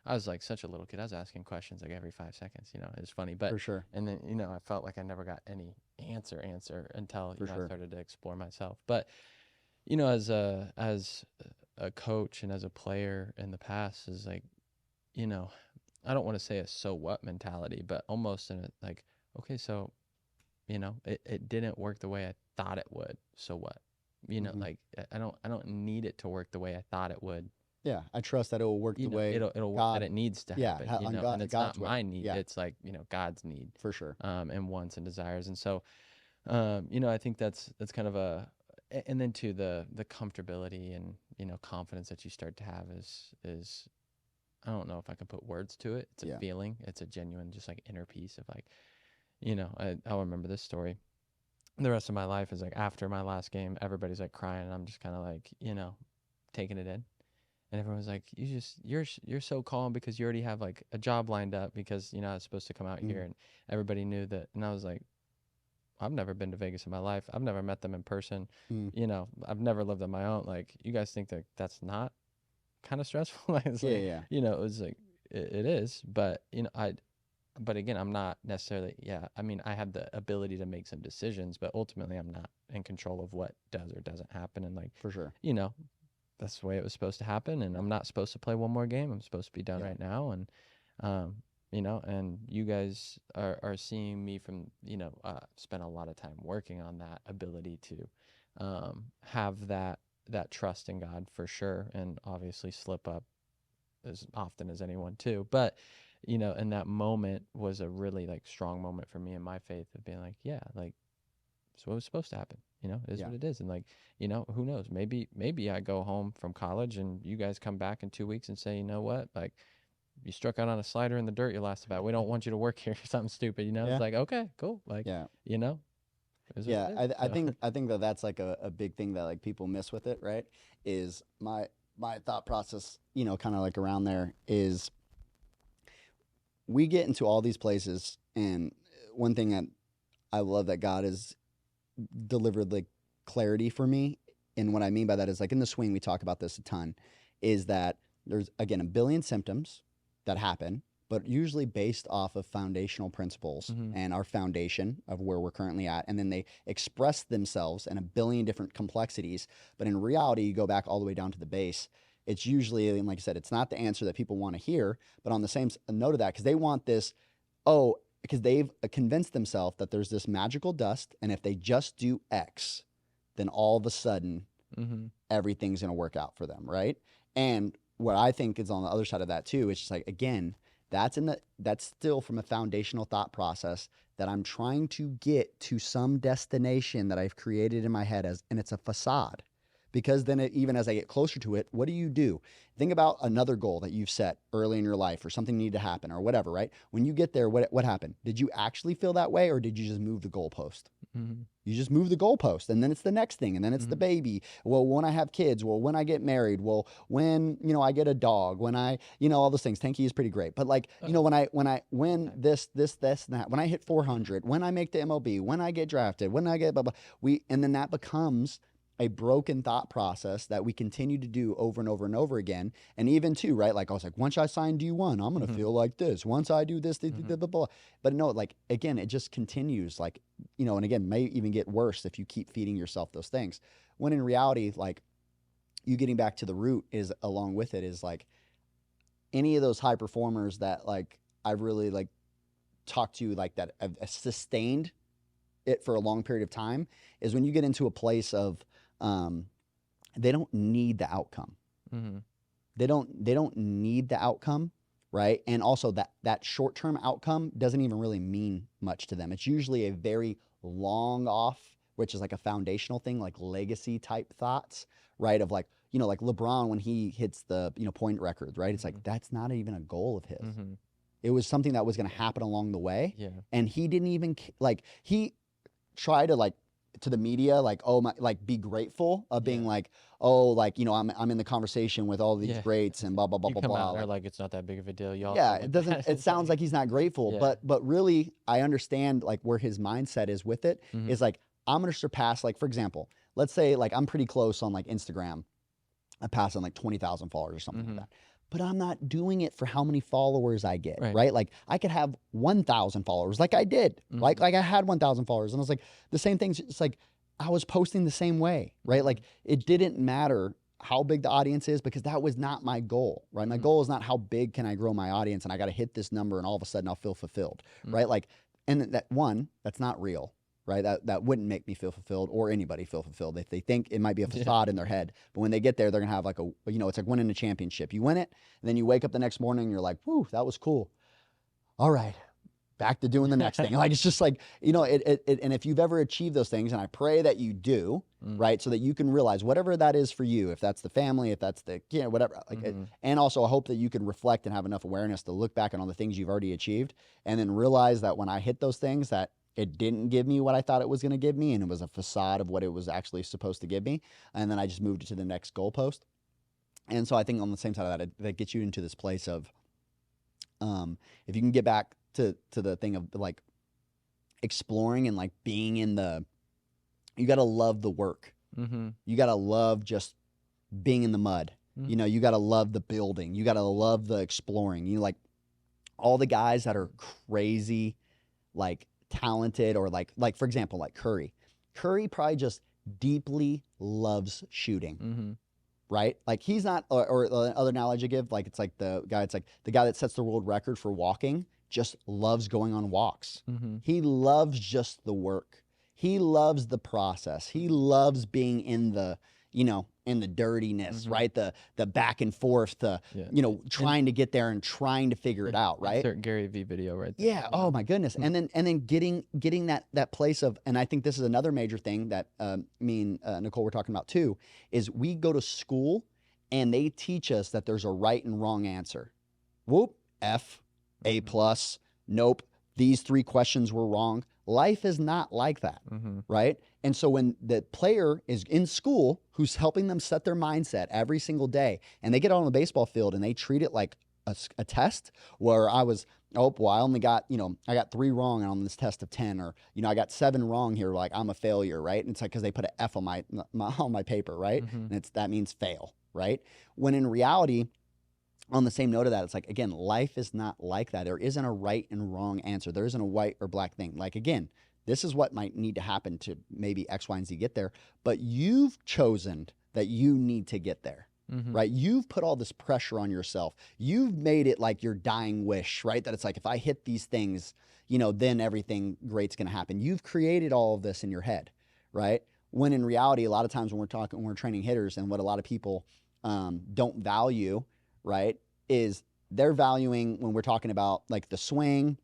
C: I was like such a little kid. I was asking questions like every 5 seconds. It was funny, but
B: for sure.
C: And then I felt like I never got any answer until I started to explore myself. But as a coach and as a player in the past is like, I don't want to say a so what mentality, but almost in a like, okay, so it didn't work the way I thought it would. So what? Like I don't need it to work the way I thought it would.
B: Yeah, I trust that it will work the way
C: it'll
B: God,
C: that it needs to happen. And it's
B: God's
C: not my need.
B: Yeah.
C: It's like God's need
B: for sure.
C: And wants and desires. And so, I think that's kind of and then too the comfortability and confidence that you start to have is I don't know if I can put words to it. It's a feeling. It's a genuine just like inner peace of like. I'll remember this story. The rest of my life is like after my last game, everybody's like crying, and I'm just kind of like, taking it in. And everyone's like, you're so calm because you already have like a job lined up because I was supposed to come out here, and everybody knew that. And I was like, I've never been to Vegas in my life. I've never met them in person. I've never lived on my own. Like, you guys think that that's not kind of stressful? Like, it's it was like it is, but But again, I'm not necessarily, I mean, I have the ability to make some decisions, but ultimately I'm not in control of what does or doesn't happen. And like,
B: for sure,
C: that's the way it was supposed to happen. And I'm not supposed to play one more game. I'm supposed to be done right now. And, and you guys are seeing me from, spend a lot of time working on that ability to have that trust in God for sure. And obviously slip up as often as anyone too. But you know, and that moment was a really like strong moment for me in my faith of being like, yeah, like, it's what was supposed to happen. You know, it is what it is. And like, you know, who knows? Maybe I go home from college and you guys come back in 2 weeks and say, you know what, like, you struck out on a slider in the dirt you lost about. We don't want you to work here or something stupid. You know, it's like, okay, cool. Like, you know,
B: I think that that's like a big thing that like people miss with it, right? Is my thought process, you know, kind of like around there is we get into all these places, and one thing that I love that God has delivered like clarity for me, and what I mean by that is like in the swing we talk about this a ton, is that there's again a billion symptoms that happen, but usually based off of foundational principles and our foundation of where we're currently at. And then they express themselves in a billion different complexities. But in reality, you go back all the way down to the base. It's usually, and like I said, it's not the answer that people want to hear. But on the same note of that, because they want this, because they've convinced themselves that there's this magical dust. And if they just do X, then all of a sudden, everything's going to work out for them, right? And what I think is on the other side of that too, it's just like, again, that's still from a foundational thought process that I'm trying to get to some destination that I've created in my head and it's a facade. Because then even as I get closer to it, what do? Think about another goal that you've set early in your life or something needed to happen or whatever, right? When you get there, what happened? Did you actually feel that way or did you just move the goalpost? You just move the goalpost and then it's the next thing and then it's the baby. Well, when I have kids, well, when I get married, well, when, you know, I get a dog, when I, you know, all those things. Tanky is pretty great. But like, you know, when this, and that, when I hit 400, when I make the MLB, when I get drafted, when I get blah, blah, and then that becomes a broken thought process that we continue to do over and over and over again. And even too, right? Like I was like, once I sign D1, I'm going to feel like this. Once I do this, blah, blah, blah. But no, like, again, it just continues like, you know, and again, may even get worse if you keep feeding yourself those things. When in reality, like you getting back to the root is along with it is like any of those high performers that like I've really like talked to like that have sustained it for a long period of time is when you get into a place of, they don't need the outcome. They don't need the outcome, right? And also that short-term outcome doesn't even really mean much to them. It's usually a very long off, which is like a foundational thing, like legacy type thoughts, right? Of like, you know, like LeBron when he hits the, you know, point record, right? It's like, that's not even a goal of his. It was something that was going to happen along the way. Yeah. And he didn't even like, he tried to like, to the media, like, oh my, like be grateful of being like, oh, like, you know, I'm in the conversation with all these greats and blah, blah, blah,
C: you
B: blah,
C: come
B: blah.
C: Out there like it's not that big of a deal. Y'all.
B: Yeah. It doesn't, it sounds like he's not grateful, but really I understand like where his mindset is with it is like, I'm going to surpass, like, for example, let's say like I'm pretty close on like Instagram. I pass on like 20,000 followers or something like that. But I'm not doing it for how many followers I get, right? Like I could have 1,000 followers like I did, like I had 1,000 followers. And I was like, the same things, it's like, I was posting the same way, right? Like it didn't matter how big the audience is because that was not my goal, right? My goal is not how big can I grow my audience and I got to hit this number and all of a sudden I'll feel fulfilled, right? Like, and that's not real, right? That wouldn't make me feel fulfilled or anybody feel fulfilled if they think it might be a facade in their head. But when they get there, they're going to have like a, you know, it's like winning a championship. You win it, and then you wake up the next morning and you're like, whew, that was cool. All right, back to doing the next thing. Like, it's just like, you know, and if you've ever achieved those things, and I pray that you do, right? So that you can realize whatever that is for you, if that's the family, if that's the, you know, whatever. Like, and also I hope that you can reflect and have enough awareness to look back on all the things you've already achieved and then realize that when I hit those things that it didn't give me what I thought it was going to give me, and it was a facade of what it was actually supposed to give me. And then I just moved it to the next goalpost. And so I think on the same side of that, that gets you into this place of, if you can get back to the thing of like exploring and like being in the, you got to love the work. You got to love just being in the mud. You know, you got to love the building. You got to love the exploring. You know, like all the guys that are crazy, like talented or like for example, like Curry probably just deeply loves shooting, right? Like he's not, or other analogy I give, like it's like the guy that sets the world record for walking just loves going on walks. He loves just the work. He loves the process. He loves being in the, you know, and the dirtiness, right? The back and forth, trying to get there and trying to figure it out, right?
C: Insert Gary V video right there.
B: Yeah. Oh my goodness. And then getting that place of, and I think this is another major thing that me and Nicole were talking about too, is we go to school and they teach us that there's a right and wrong answer. Whoop, F, A plus, nope. These 3 questions were wrong. Life is not like that, right? And so when the player is in school who's helping them set their mindset every single day, and they get out on the baseball field and they treat it like a test where I only got, I got 3 wrong on this test of 10, or, I got 7 wrong here. Like I'm a failure, right? And it's like, cause they put an F on my paper, right? And that means fail, right? When in reality, on the same note of that, it's like, again, life is not like that. There isn't a right and wrong answer. There isn't a white or black thing. Like, again, this is what might need to happen to maybe X, Y, and Z get there. But you've chosen that you need to get there, right? You've put all this pressure on yourself. You've made it like your dying wish, right? That it's like, if I hit these things, then everything great's going to happen. You've created all of this in your head, right? When in reality, a lot of times when we're training hitters, and what a lot of people don't value, right, is they're valuing when we're talking about like the swing,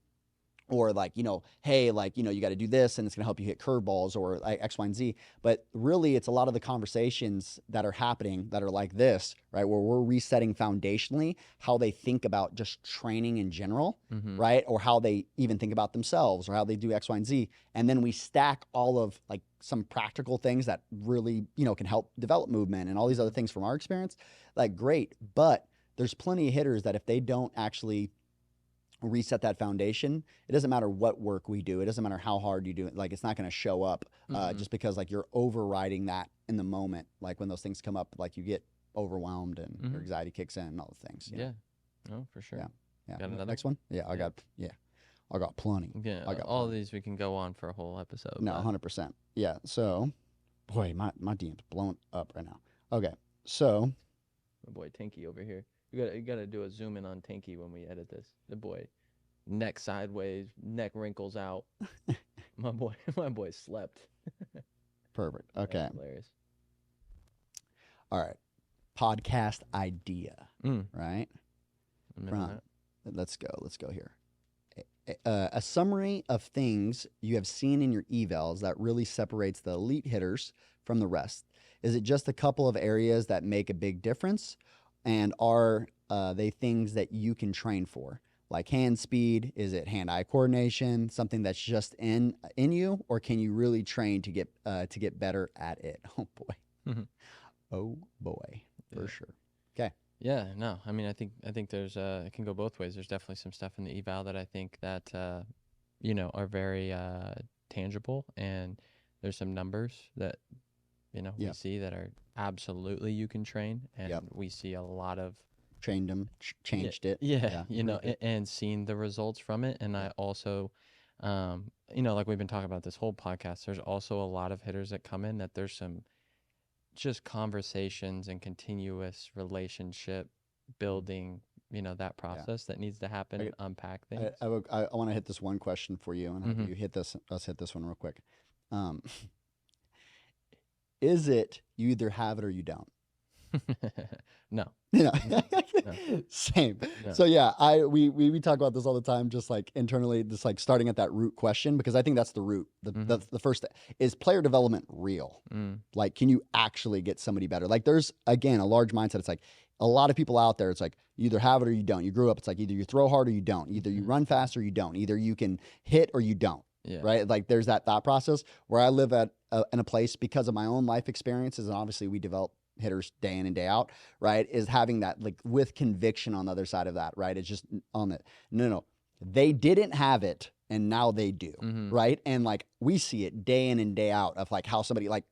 B: or like, hey, like, you got to do this and it's going to help you hit curveballs, or like X, Y, and Z. But really, it's a lot of the conversations that are happening that are like this, right? Where we're resetting foundationally how they think about just training in general, right? Or how they even think about themselves, or how they do X, Y, and Z. And then we stack all of like some practical things that really, can help develop movement and all these other things from our experience. Like, great. But there's plenty of hitters that if they don't actually reset that foundation, it doesn't matter what work we do. It doesn't matter how hard you do it. Like, it's not going to show up just because like you're overriding that in the moment. Like when those things come up, like you get overwhelmed and your anxiety kicks in and all the things.
C: Yeah. No, for sure.
B: Yeah.
C: Got another
B: next one? Yeah, I got plenty.
C: Yeah. All of these we can go on for a whole episode.
B: No, 100%. Yeah. So, boy, my DM's blown up right now. Okay. So,
C: my boy Tinky over here. You gotta do a zoom in on Tinky when we edit this. The boy, neck sideways, neck wrinkles out. my boy slept.
B: Perfect. Okay.
C: That's hilarious.
B: All right. Podcast idea. Right. Let's go here. A summary of things you have seen in your evals that really separates the elite hitters from the rest. Is it just a couple of areas that make a big difference? And are they things that you can train for? Like hand speed? Is it hand-eye coordination? Something that's just in you? Or can you really train to get better at it? Oh, boy. Oh, boy. For sure. Okay.
C: Yeah, no. I mean, I think there's it can go both ways. There's definitely some stuff in the eval that I think that are very tangible, and there's some numbers that we see that are absolutely you can train, and we see a lot of
B: trained them, changed it.
C: Yeah, and seen the results from it. And I also like we've been talking about this whole podcast, there's also a lot of hitters that come in that there's some just conversations and continuous relationship building, that process that needs to happen and unpack things.
B: I want to hit this one question for you, and you hit this. Let's hit this one real quick. Is it you either have it or you don't?
C: No.
B: No.
C: No.
B: Same.
C: No.
B: So we talk about this all the time, just like internally, just like starting at that root question, because I think that's the root. The first is player development real. Like, can you actually get somebody better? Like, there's again a large mindset. It's like a lot of people out there. It's like you either have it or you don't. You grew up. It's like either you throw hard or you don't. Either you run fast or you don't. Either you can hit or you don't.
C: Yeah.
B: Right. Like there's that thought process where I live in a place because of my own life experiences. And obviously we develop hitters day in and day out, right? Is having that like with conviction on the other side of that, right? It's just on it. No. They didn't have it and now they do. Right. And like we see it day in and day out of like how somebody like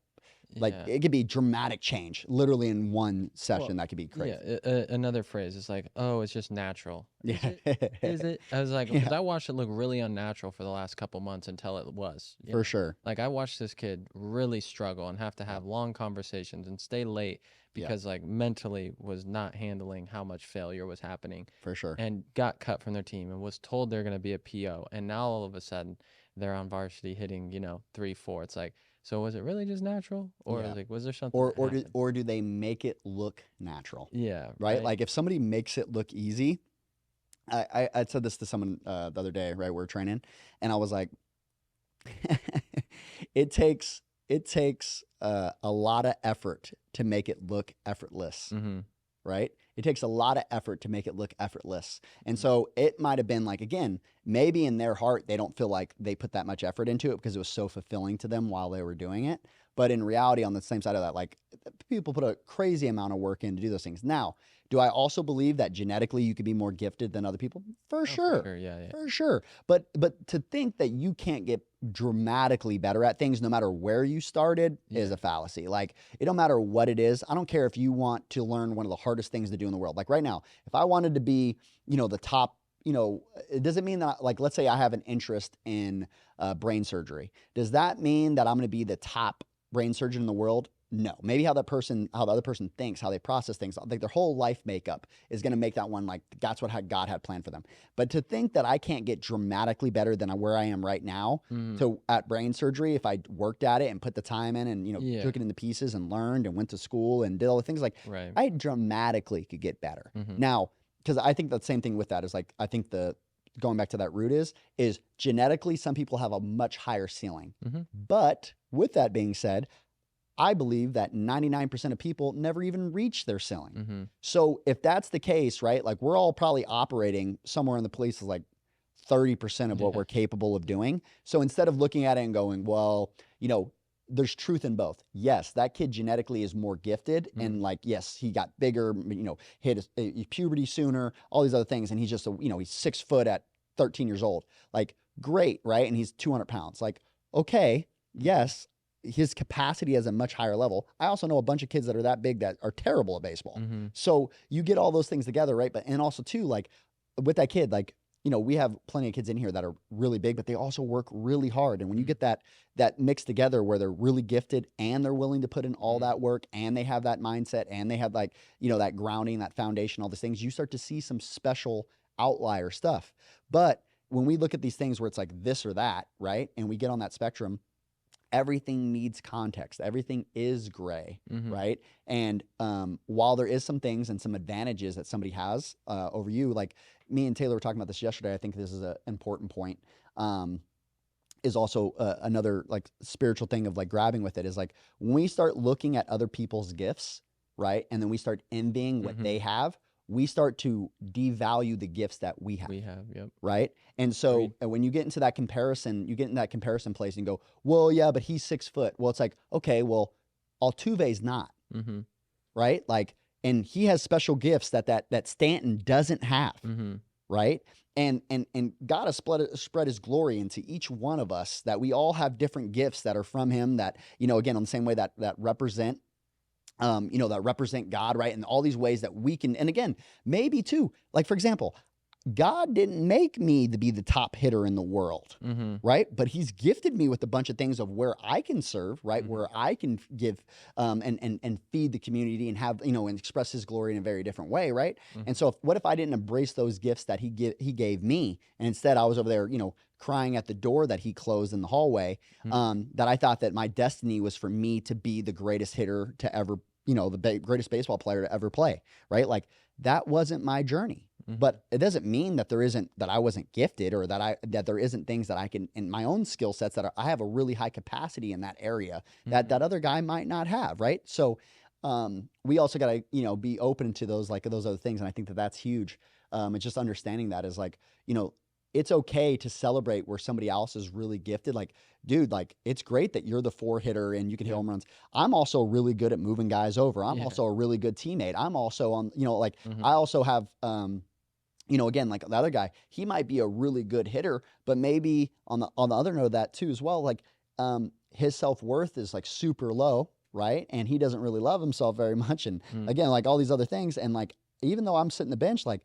B: it could be dramatic change literally in one session. That could be crazy.
C: Yeah. Another phrase is like, oh, it's just natural. Is it? I was like, because I watched it look really unnatural for the last couple months until it was.
B: For sure.
C: Like I watched this kid really struggle and have to have long conversations and stay late because like mentally was not handling how much failure was happening.
B: For sure.
C: And got cut from their team and was told they're going to be a PO. And now all of a sudden they're on varsity hitting, 3-4. It's like, so was it really just natural, or
B: Yeah.
C: was there something?
B: Or do they make it look natural?
C: Yeah.
B: Right. Like if somebody makes it look easy, I said this to someone the other day, right? We're training, and I was like, it takes a lot of effort to make it look effortless.
C: Mm-hmm.
B: Right? It takes a lot of effort to make it look effortless. And so it might have been like, again, maybe in their heart, they don't feel like they put that much effort into it because it was so fulfilling to them while they were doing it. But in reality, on the same side of that, like people put a crazy amount of work in to do those things. Now, do I also believe that genetically you could be more gifted than other people? For sure.
C: For sure. Yeah.
B: For sure. But to think that you can't get dramatically better at things no matter where you started is a fallacy. Like it don't matter what it is. I don't care if you want to learn one of the hardest things to do in the world. Like right now, if I wanted to be, the top, it doesn't mean that, like, let's say I have an interest in brain surgery. Does that mean that I'm going to be the top brain surgeon in the world? No. Maybe how the other person thinks, how they process things, like their whole life makeup is going to make that one like that's what God had planned for them. But to think that I can't get dramatically better than where I am right now at brain surgery if I worked at it and put the time in and took it into pieces and learned and went to school and did all the things, like I dramatically could get better. Now, because I think the same thing with that is like I think going back to that root is genetically some people have a much higher ceiling. But with that being said, I believe that 99% of people never even reach their ceiling. So if that's the case, right, like we're all probably operating somewhere in the place of like 30% of what we're capable of doing. So instead of looking at it and going, well, there's truth in both. Yes, that kid genetically is more gifted. And like, yes, he got bigger, hit his puberty sooner, all these other things. And he's just, he's 6 foot at 13 years old. Like, great, right? And he's 200 pounds. Like, okay, yes, his capacity is a much higher level. I also know a bunch of kids that are that big that are terrible at baseball. So you get all those things together, right? And also too, like with that kid, like, we have plenty of kids in here that are really big, but they also work really hard. And when you get that mixed together where they're really gifted and they're willing to put in all that work and they have that mindset and they have like, that grounding, that foundation, all these things, you start to see some special outlier stuff. But when we look at these things where it's like this or that, right? And we get on that spectrum, everything needs context. Everything is gray, right? And while there is some things and some advantages that somebody has over you, like me and Taylor were talking about this yesterday, I think this is an important point, is also another like spiritual thing of like grabbing with it is like when we start looking at other people's gifts, right? And then we start envying what they have, we start to devalue the gifts that we have.
C: Yep.
B: Right? And so when you get into that comparison, you get in that comparison place and go, well, yeah, but he's 6 foot. Well, it's like, okay, well, Altuve's not. Right? Like, and he has special gifts that Stanton doesn't have. Right? And God has spread his glory into each one of us, that we all have different gifts that are from him that, again, on the same way that represent that represent God, right? And all these ways that we can, and again, maybe too, like for example, God didn't make me to be the top hitter in the world, right? But he's gifted me with a bunch of things of where I can serve, right? Where I can give and feed the community and have, and express his glory in a very different way, right? And so what if I didn't embrace those gifts that he gave me, and instead I was over there, crying at the door that he closed in the hallway, that I thought that my destiny was for me to be the greatest hitter to ever, the greatest baseball player to ever play, right? Like that wasn't my journey. But it doesn't mean that that I wasn't gifted, or that there isn't things that I can, in my own skill sets, that I have a really high capacity in that area that other guy might not have, right? So we also got to, be open to those other things. And I think that that's huge. And just understanding that is like, it's okay to celebrate where somebody else is really gifted. Like, dude, like it's great that you're the 4 hitter and you can hit home runs. I'm also really good at moving guys over. I'm also a really good teammate. I'm also on, I also have, again, like the other guy, he might be a really good hitter, but maybe on the other note of that too as well, like his self-worth is like super low, right? And he doesn't really love himself very much. And again, like all these other things. And like, even though I'm sitting the bench, like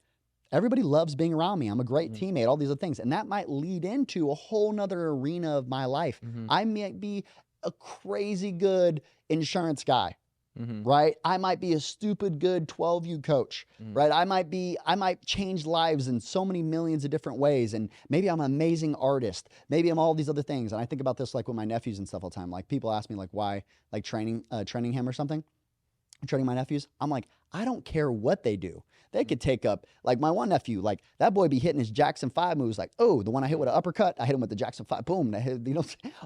B: everybody loves being around me. I'm a great teammate, all these other things. And that might lead into a whole nother arena of my life. I might be a crazy good insurance guy, right? I might be a stupid good 12U coach, right? I might change lives in so many millions of different ways. And maybe I'm an amazing artist. Maybe I'm all these other things. And I think about this like with my nephews and stuff all the time. Like people ask me like why, like training him or something, training my nephews. I'm like, I don't care what they do. They could take up, like my one nephew, like that boy be hitting his Jackson 5 moves. Like, oh, the one I hit with an uppercut, I hit him with the Jackson 5, boom. I hit,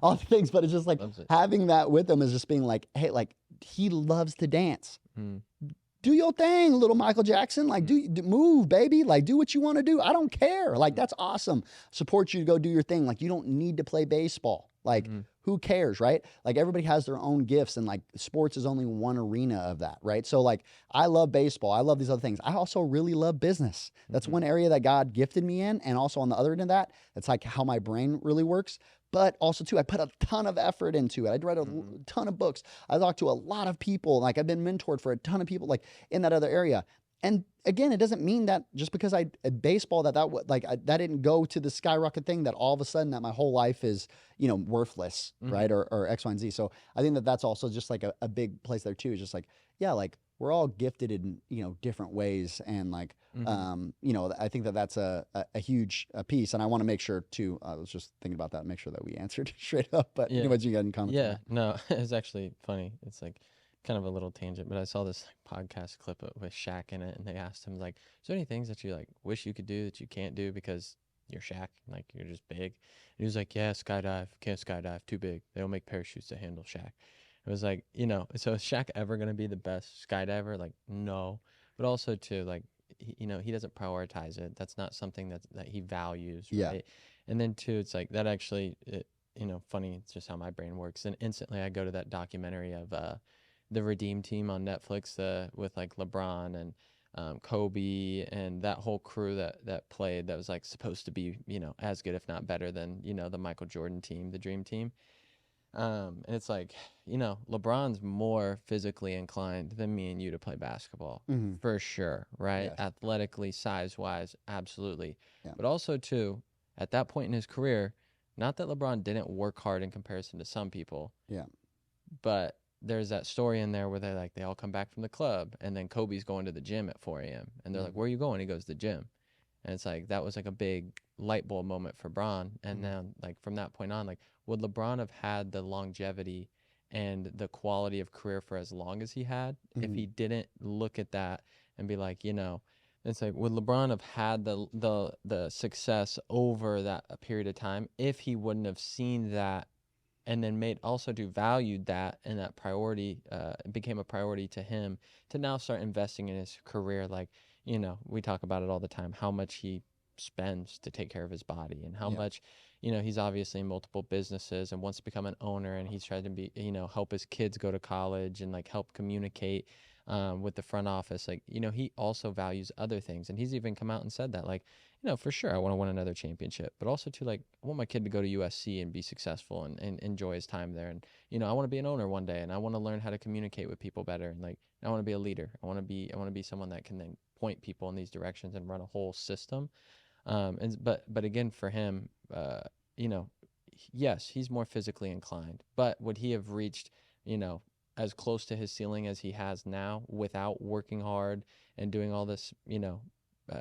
B: all the things. But it's just like having that with him is just being like, hey, like he loves to dance. Do your thing, little Michael Jackson. Like, move, baby. Like, do what you want to do. I don't care. Like, that's awesome. Support you to go do your thing. Like, you don't need to play baseball. Like, who cares, right? Like, everybody has their own gifts, and like, sports is only one arena of that, right? So, like, I love baseball. I love these other things. I also really love business. That's one area that God gifted me in. And also on the other end of that, it's like how my brain really works. But also, too, I put a ton of effort into it. I read a ton of books. I talked to a lot of people. Like, I've been mentored for a ton of people, like, in that other area. And again, it doesn't mean that just because I baseball that didn't go to the skyrocket thing that all of a sudden that my whole life is, worthless, right? Or X, Y, and Z. So I think that that's also just like a big place there too. Is just like, yeah, like we're all gifted in, different ways. And like, I think that that's a huge piece. And I want to make sure too, I was just thinking about that, make sure that we answered straight up, but what you got in comments?
C: Yeah, no, it's actually funny. It's like kind of a little tangent, but I saw this podcast clip with Shaq in it, and they asked him like, is there any things that you like wish you could do that you can't do because you're Shaq, like you're just big? And he was like, yeah, skydive, can't skydive, too big. They don't make parachutes to handle Shaq. It was like, so is Shaq ever going to be the best skydiver? Like, no. But also too, like, he doesn't prioritize it. That's not something that he values, right? Yeah. And then too, it's like that actually, funny, it's just how my brain works. And instantly I go to that documentary of the Redeem Team on Netflix with like LeBron and Kobe and that whole crew that played, that was like supposed to be, as good, if not better than, the Michael Jordan team, the Dream Team. And it's like, LeBron's more physically inclined than me and you to play basketball, for sure, right? Yes. Athletically, size-wise, absolutely. Yeah. But also, too, at that point in his career, not that LeBron didn't work hard in comparison to some people, but there's that story in there where they all come back from the club, and then Kobe's going to the gym at 4 a.m. And they're like, where are you going? He goes to the gym. And it's like, that was like a big light bulb moment for Bron. And then like from that point on, like, would LeBron have had the longevity and the quality of career for as long as he had if he didn't look at that and be like, it's like, would LeBron have had the success over that period of time if he wouldn't have seen that and then valued that, and that priority became a priority to him to now start investing in his career? Like, we talk about it all the time, how much he spends to take care of his body and how much, he's obviously in multiple businesses and wants to become an owner, and he's trying to be, help his kids go to college and like help communicate with the front office. Like, he also values other things, and he's even come out and said that, like, for sure, I want to win another championship, but also to like, I want my kid to go to USC and be successful and enjoy his time there. And, I want to be an owner one day, and I want to learn how to communicate with people better. And like, I want to be a leader. I want to be someone that can then point people in these directions and run a whole system. But again, for him, yes, he's more physically inclined, but would he have reached, as close to his ceiling as he has now without working hard and doing all this,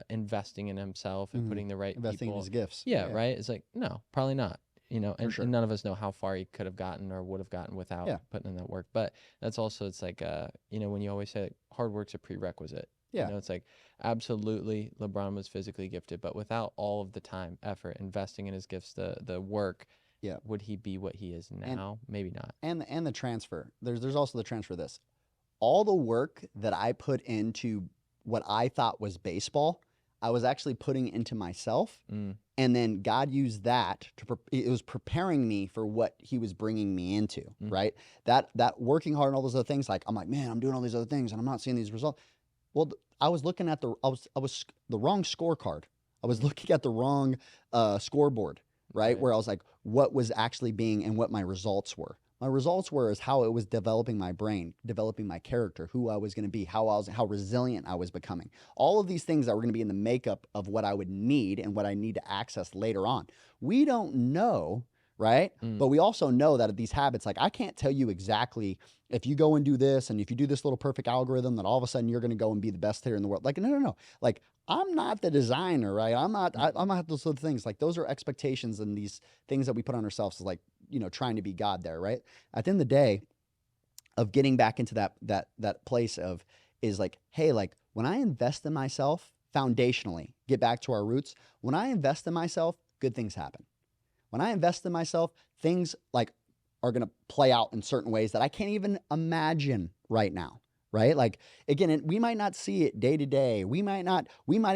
C: investing in himself and putting the right
B: investing
C: people
B: in his gifts?
C: Yeah, right. It's like, no, probably not. And, sure. And none of us know how far he could have gotten or would have gotten without putting in that work. But that's also, it's like, when you always say like, hard work's a prerequisite. Yeah. It's like, absolutely, LeBron was physically gifted, but without all of the time, effort, investing in his gifts, the work, would he be what he is now? Maybe not.
B: And the transfer. There's also the transfer of this. All the work that I put into what I thought was baseball, I was actually putting into myself. And then God used that it was preparing me for what he was bringing me into, right? That working hard and all those other things, like, I'm like, man, I'm doing all these other things and I'm not seeing these results. Well, I was looking at I was the wrong scorecard. I was looking at the wrong scoreboard, right? Where I was like, what was actually being and what my results were. My results were is how it was developing my brain, developing my character, who I was going to be, how resilient I was becoming. All of these things that were going to be in the makeup of what I would need and what I need to access later on. We don't know, right? But we also know that these habits, like I can't tell you exactly if you go and do this and if you do this little perfect algorithm that all of a sudden you're going to go and be the best hitter in the world. Like, no. Like I'm not the designer, right? I'm not those other things. Like those are expectations and these things that we put on ourselves, like, trying to be God there, right? At the end of the day, of getting back into that place of is like, hey, like when I invest in myself foundationally, get back to our roots. When I invest in myself, good things happen. When I invest in myself, things like are going to play out in certain ways that I can't even imagine right now. Right? Like again, we might not see it day to day. We might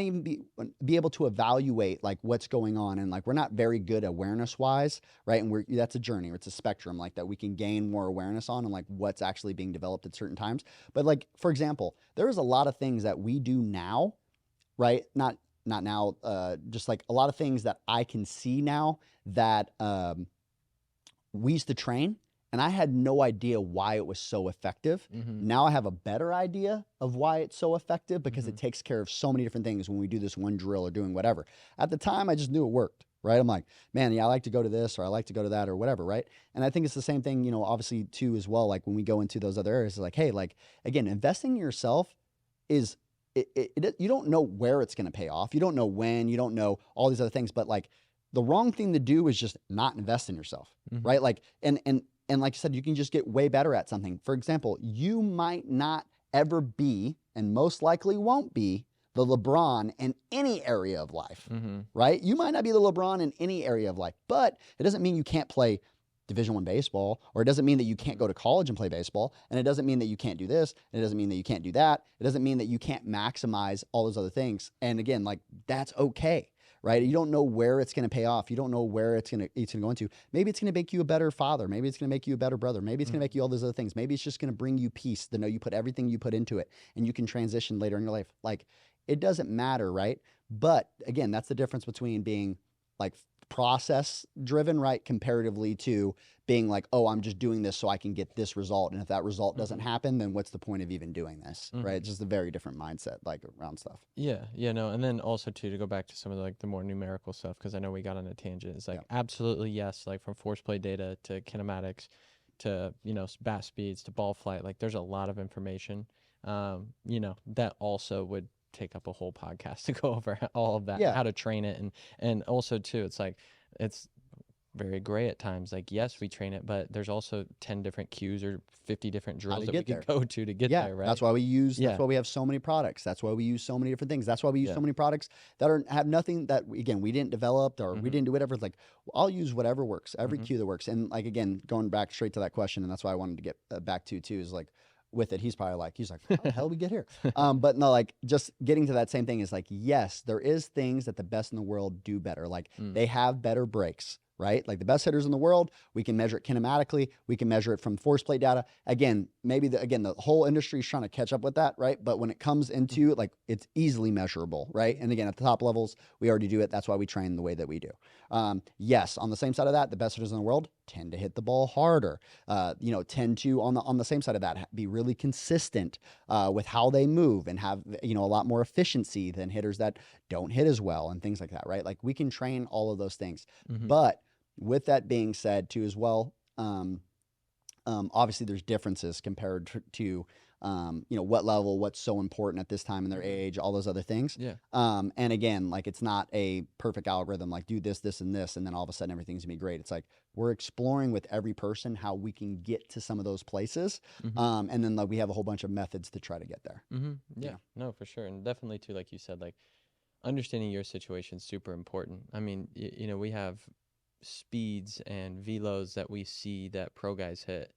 B: even be able to evaluate like what's going on. And like, we're not very good awareness wise. Right. And that's a journey, or it's a spectrum like that we can gain more awareness on and like what's actually being developed at certain times. But like, for example, there is a lot of things that we do now, right? Not now, just like a lot of things that I can see now that, we used to train. And I had no idea why it was so effective. Now I have a better idea of why it's so effective because it takes care of so many different things when we do this one drill or doing whatever. At the time, I just knew it worked, right? I'm like, man, yeah, I like to go to this or I like to go to that or whatever, right? And I think it's the same thing, obviously too as well. Like when we go into those other areas, it's like, hey, like again, investing in yourself is you don't know where it's going to pay off. You don't know when. You don't know all these other things. But like the wrong thing to do is just not invest in yourself, right? Like and like I said, you can just get way better at something. For example, you might not ever be, and most likely won't be, the LeBron in any area of life, right? You might not be the LeBron in any area of life, but it doesn't mean you can't play Division I baseball, or it doesn't mean that you can't go to college and play baseball, and it doesn't mean that you can't do this, and it doesn't mean that you can't do that. It doesn't mean that you can't maximize all those other things. And again, like that's okay. Right? You don't know where it's going to pay off. You don't know where it's going to go into. Maybe it's going to make you a better father. Maybe it's going to make you a better brother. Maybe it's going to make you all those other things. Maybe it's just going to bring you peace to know you put everything you put into it and you can transition later in your life. Like it doesn't matter, right? But again, that's the difference between being like process driven, right? Comparatively to being like, oh, I'm just doing this so I can get this result. And if that result doesn't happen, then what's the point of even doing this, right? It's just a very different mindset, like around stuff.
C: Yeah, no. And then also too, to go back to some of like the more numerical stuff, because I know we got on a tangent. It's like, absolutely, yes. Like from force play data to kinematics to, bat speeds to ball flight, like there's a lot of information, that also would take up a whole podcast to go over all of that, how to train it. And also too, it's like, it's very gray at times. Like, yes, we train it, but there's also 10 different cues or 50 different drills that we can go to get there, right?
B: That's why we use, that's why we have so many products. That's why we use so many different things. That's why we use so many products that have nothing that, again, we didn't develop or we didn't do whatever. It's like, I'll use whatever works, every cue that works. And like, again, going back straight to that question, and that's why I wanted to get back to too, is like, with it, he's like, how the hell did we get here? But no, like just getting to that same thing is like, yes, there is things that the best in the world do better. Like they have better breaks, right? Like the best hitters in the world, we can measure it kinematically. We can measure it from force plate data. Again, maybe the whole industry is trying to catch up with that, right? But when it comes into like, it's easily measurable, right? And again, at the top levels, we already do it. That's why we train the way that we do. Yes, on the same side of that, the best hitters in the world tend to hit the ball harder, tend to on the same side of that, be really consistent with how they move and have, a lot more efficiency than hitters that don't hit as well and things like that, right? Like we can train all of those things. But with that being said too, as well, obviously there's differences compared to what level, what's so important at this time in their age, all those other things. And again, like it's not a perfect algorithm, like do this, this, and this, and then all of a sudden everything's gonna be great. It's like we're exploring with every person how we can get to some of those places. And then like we have a whole bunch of methods to try to get there.
C: Yeah, no, for sure. And definitely too, like you said, like understanding your situation is super important. I mean, we have speeds and velos that we see that pro guys hit,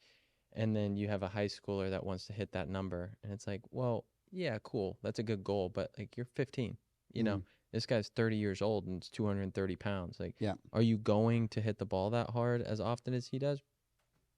C: and then you have a high schooler that wants to hit that number, and it's like, well, yeah, cool, that's a good goal, but like you're 15, this guy's 30 years old and it's 230 pounds. Like, are you going to hit the ball that hard as often as he does?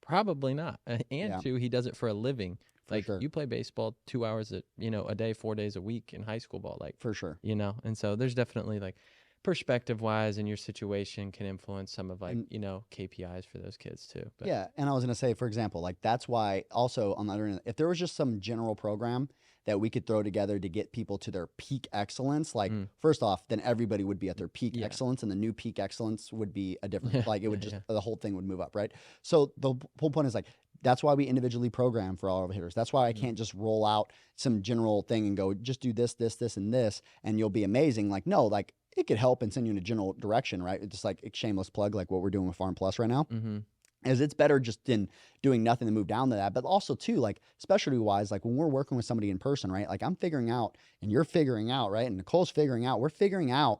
C: Probably not. And two, he does it for a living. Like you play baseball 2 hours a day, 4 days a week in high school ball, like
B: for sure,
C: and so there's definitely like perspective wise and your situation can influence some of like, KPIs for those kids too. But.
B: Yeah. And I was going to say, for example, like that's why also on the other end, if there was just some general program that we could throw together to get people to their peak excellence, like first off, then everybody would be at their peak excellence, and the new peak excellence would be a different, like it would just, the whole thing would move up. Right. So the whole point is like, that's why we individually program for all of our hitters. That's why I can't just roll out some general thing and go, just do this, this, this, and this, and you'll be amazing. Like, no, like it could help and send you in a general direction, right? It's just like a shameless plug, like what we're doing with Farm Plus right now. Is it's better just in doing nothing to move down to that. But also too, like specialty wise, like when we're working with somebody in person, right? Like I'm figuring out and you're figuring out, right? And Nicole's figuring out, we're figuring out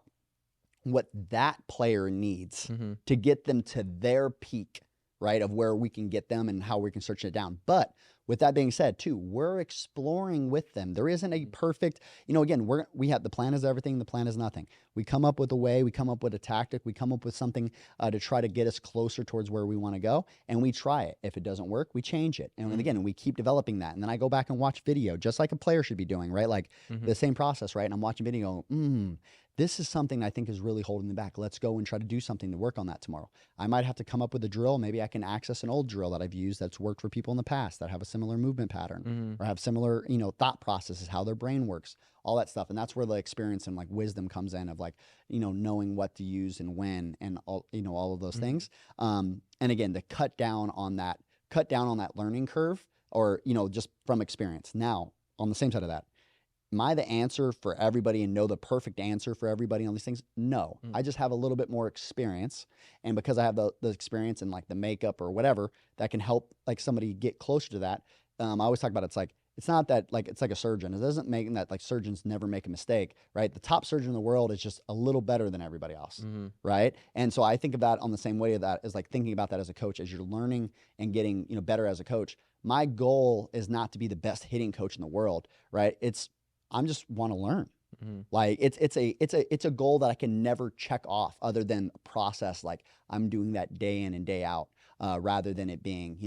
B: what that player needs to get them to their peak, right? Of where we can get them and how we can search it down. But with that being said too, we're exploring with them. There isn't a perfect, again, we have the plan is everything. The plan is nothing. We come up with a way, we come up with a tactic, we come up with something to try to get us closer towards where we want to go. And we try it. If it doesn't work, we change it. And again, we keep developing that. And then I go back and watch video just like a player should be doing, right? Like the same process, right? And I'm watching video, this is something I think is really holding me back. Let's go and try to do something to work on that tomorrow. I might have to come up with a drill. Maybe I can access an old drill that I've used that's worked for people in the past that have a similar movement pattern or have similar, thought processes, how their brain works, all that stuff. And that's where the experience and like wisdom comes in of like, knowing what to use and when and all, all of those things. And again, to cut down on that learning curve or, just from experience. Now, on the same side of that, am I the answer for everybody and know the perfect answer for everybody on these things? No, I just have a little bit more experience. And because I have the experience and like the makeup or whatever that can help like somebody get closer to that. I always talk about it's not that like, it's like a surgeon. It doesn't make that like surgeons never make a mistake, right? The top surgeon in the world is just a little better than everybody else. Right. And so I think of that on the same way of that is like thinking about that as a coach, as you're learning and getting, better as a coach. My goal is not to be the best hitting coach in the world, right? I'm just want to learn. Like it's a goal that I can never check off other than a process. Like I'm doing that day in and day out, rather than it being,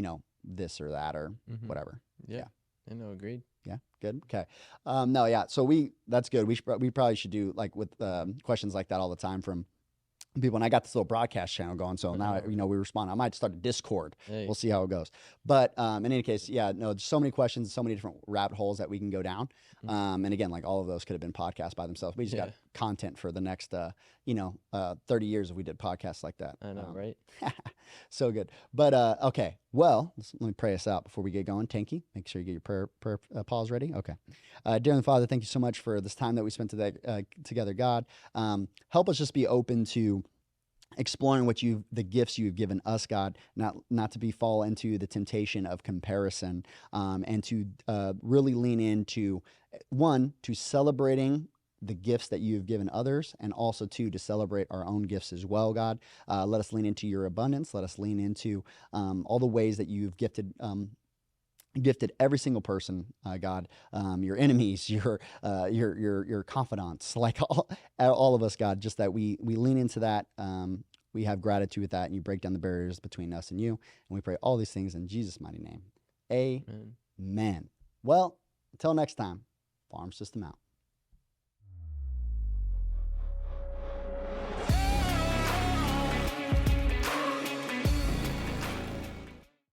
B: this or that or whatever.
C: Yeah. I know. Agreed.
B: Yeah. Good. Okay. No. Yeah. So that's good. We probably should do like with questions like that all the time from people. And I got this little broadcast channel going. So now, we respond. I might start a Discord. We'll see how it goes. But in any case, yeah, no, there's so many questions, so many different rabbit holes that we can go down. And again, like all of those could have been podcasts by themselves. We just got content for the next, 30 years if we did podcasts like that.
C: I know, right?
B: So good. But okay, well, let me pray us out before we get going. Tanky, make sure you get your prayer pause ready. Okay. Dear Heavenly Father, thank you so much for this time that we spent together, God. Help us just be open to exploring the gifts you've given us, God, not to fall into the temptation of comparison, and to really lean into to celebrating the gifts that you've given others, and also to celebrate our own gifts as well, God. Let us lean into your abundance. Let us lean into all the ways that you've gifted every single person, God, your enemies, your confidants, like all of us, God, just that we lean into that. We have gratitude with that, and you break down the barriers between us and you. And we pray all these things in Jesus' mighty name. Amen. Well, until next time, Farm System out.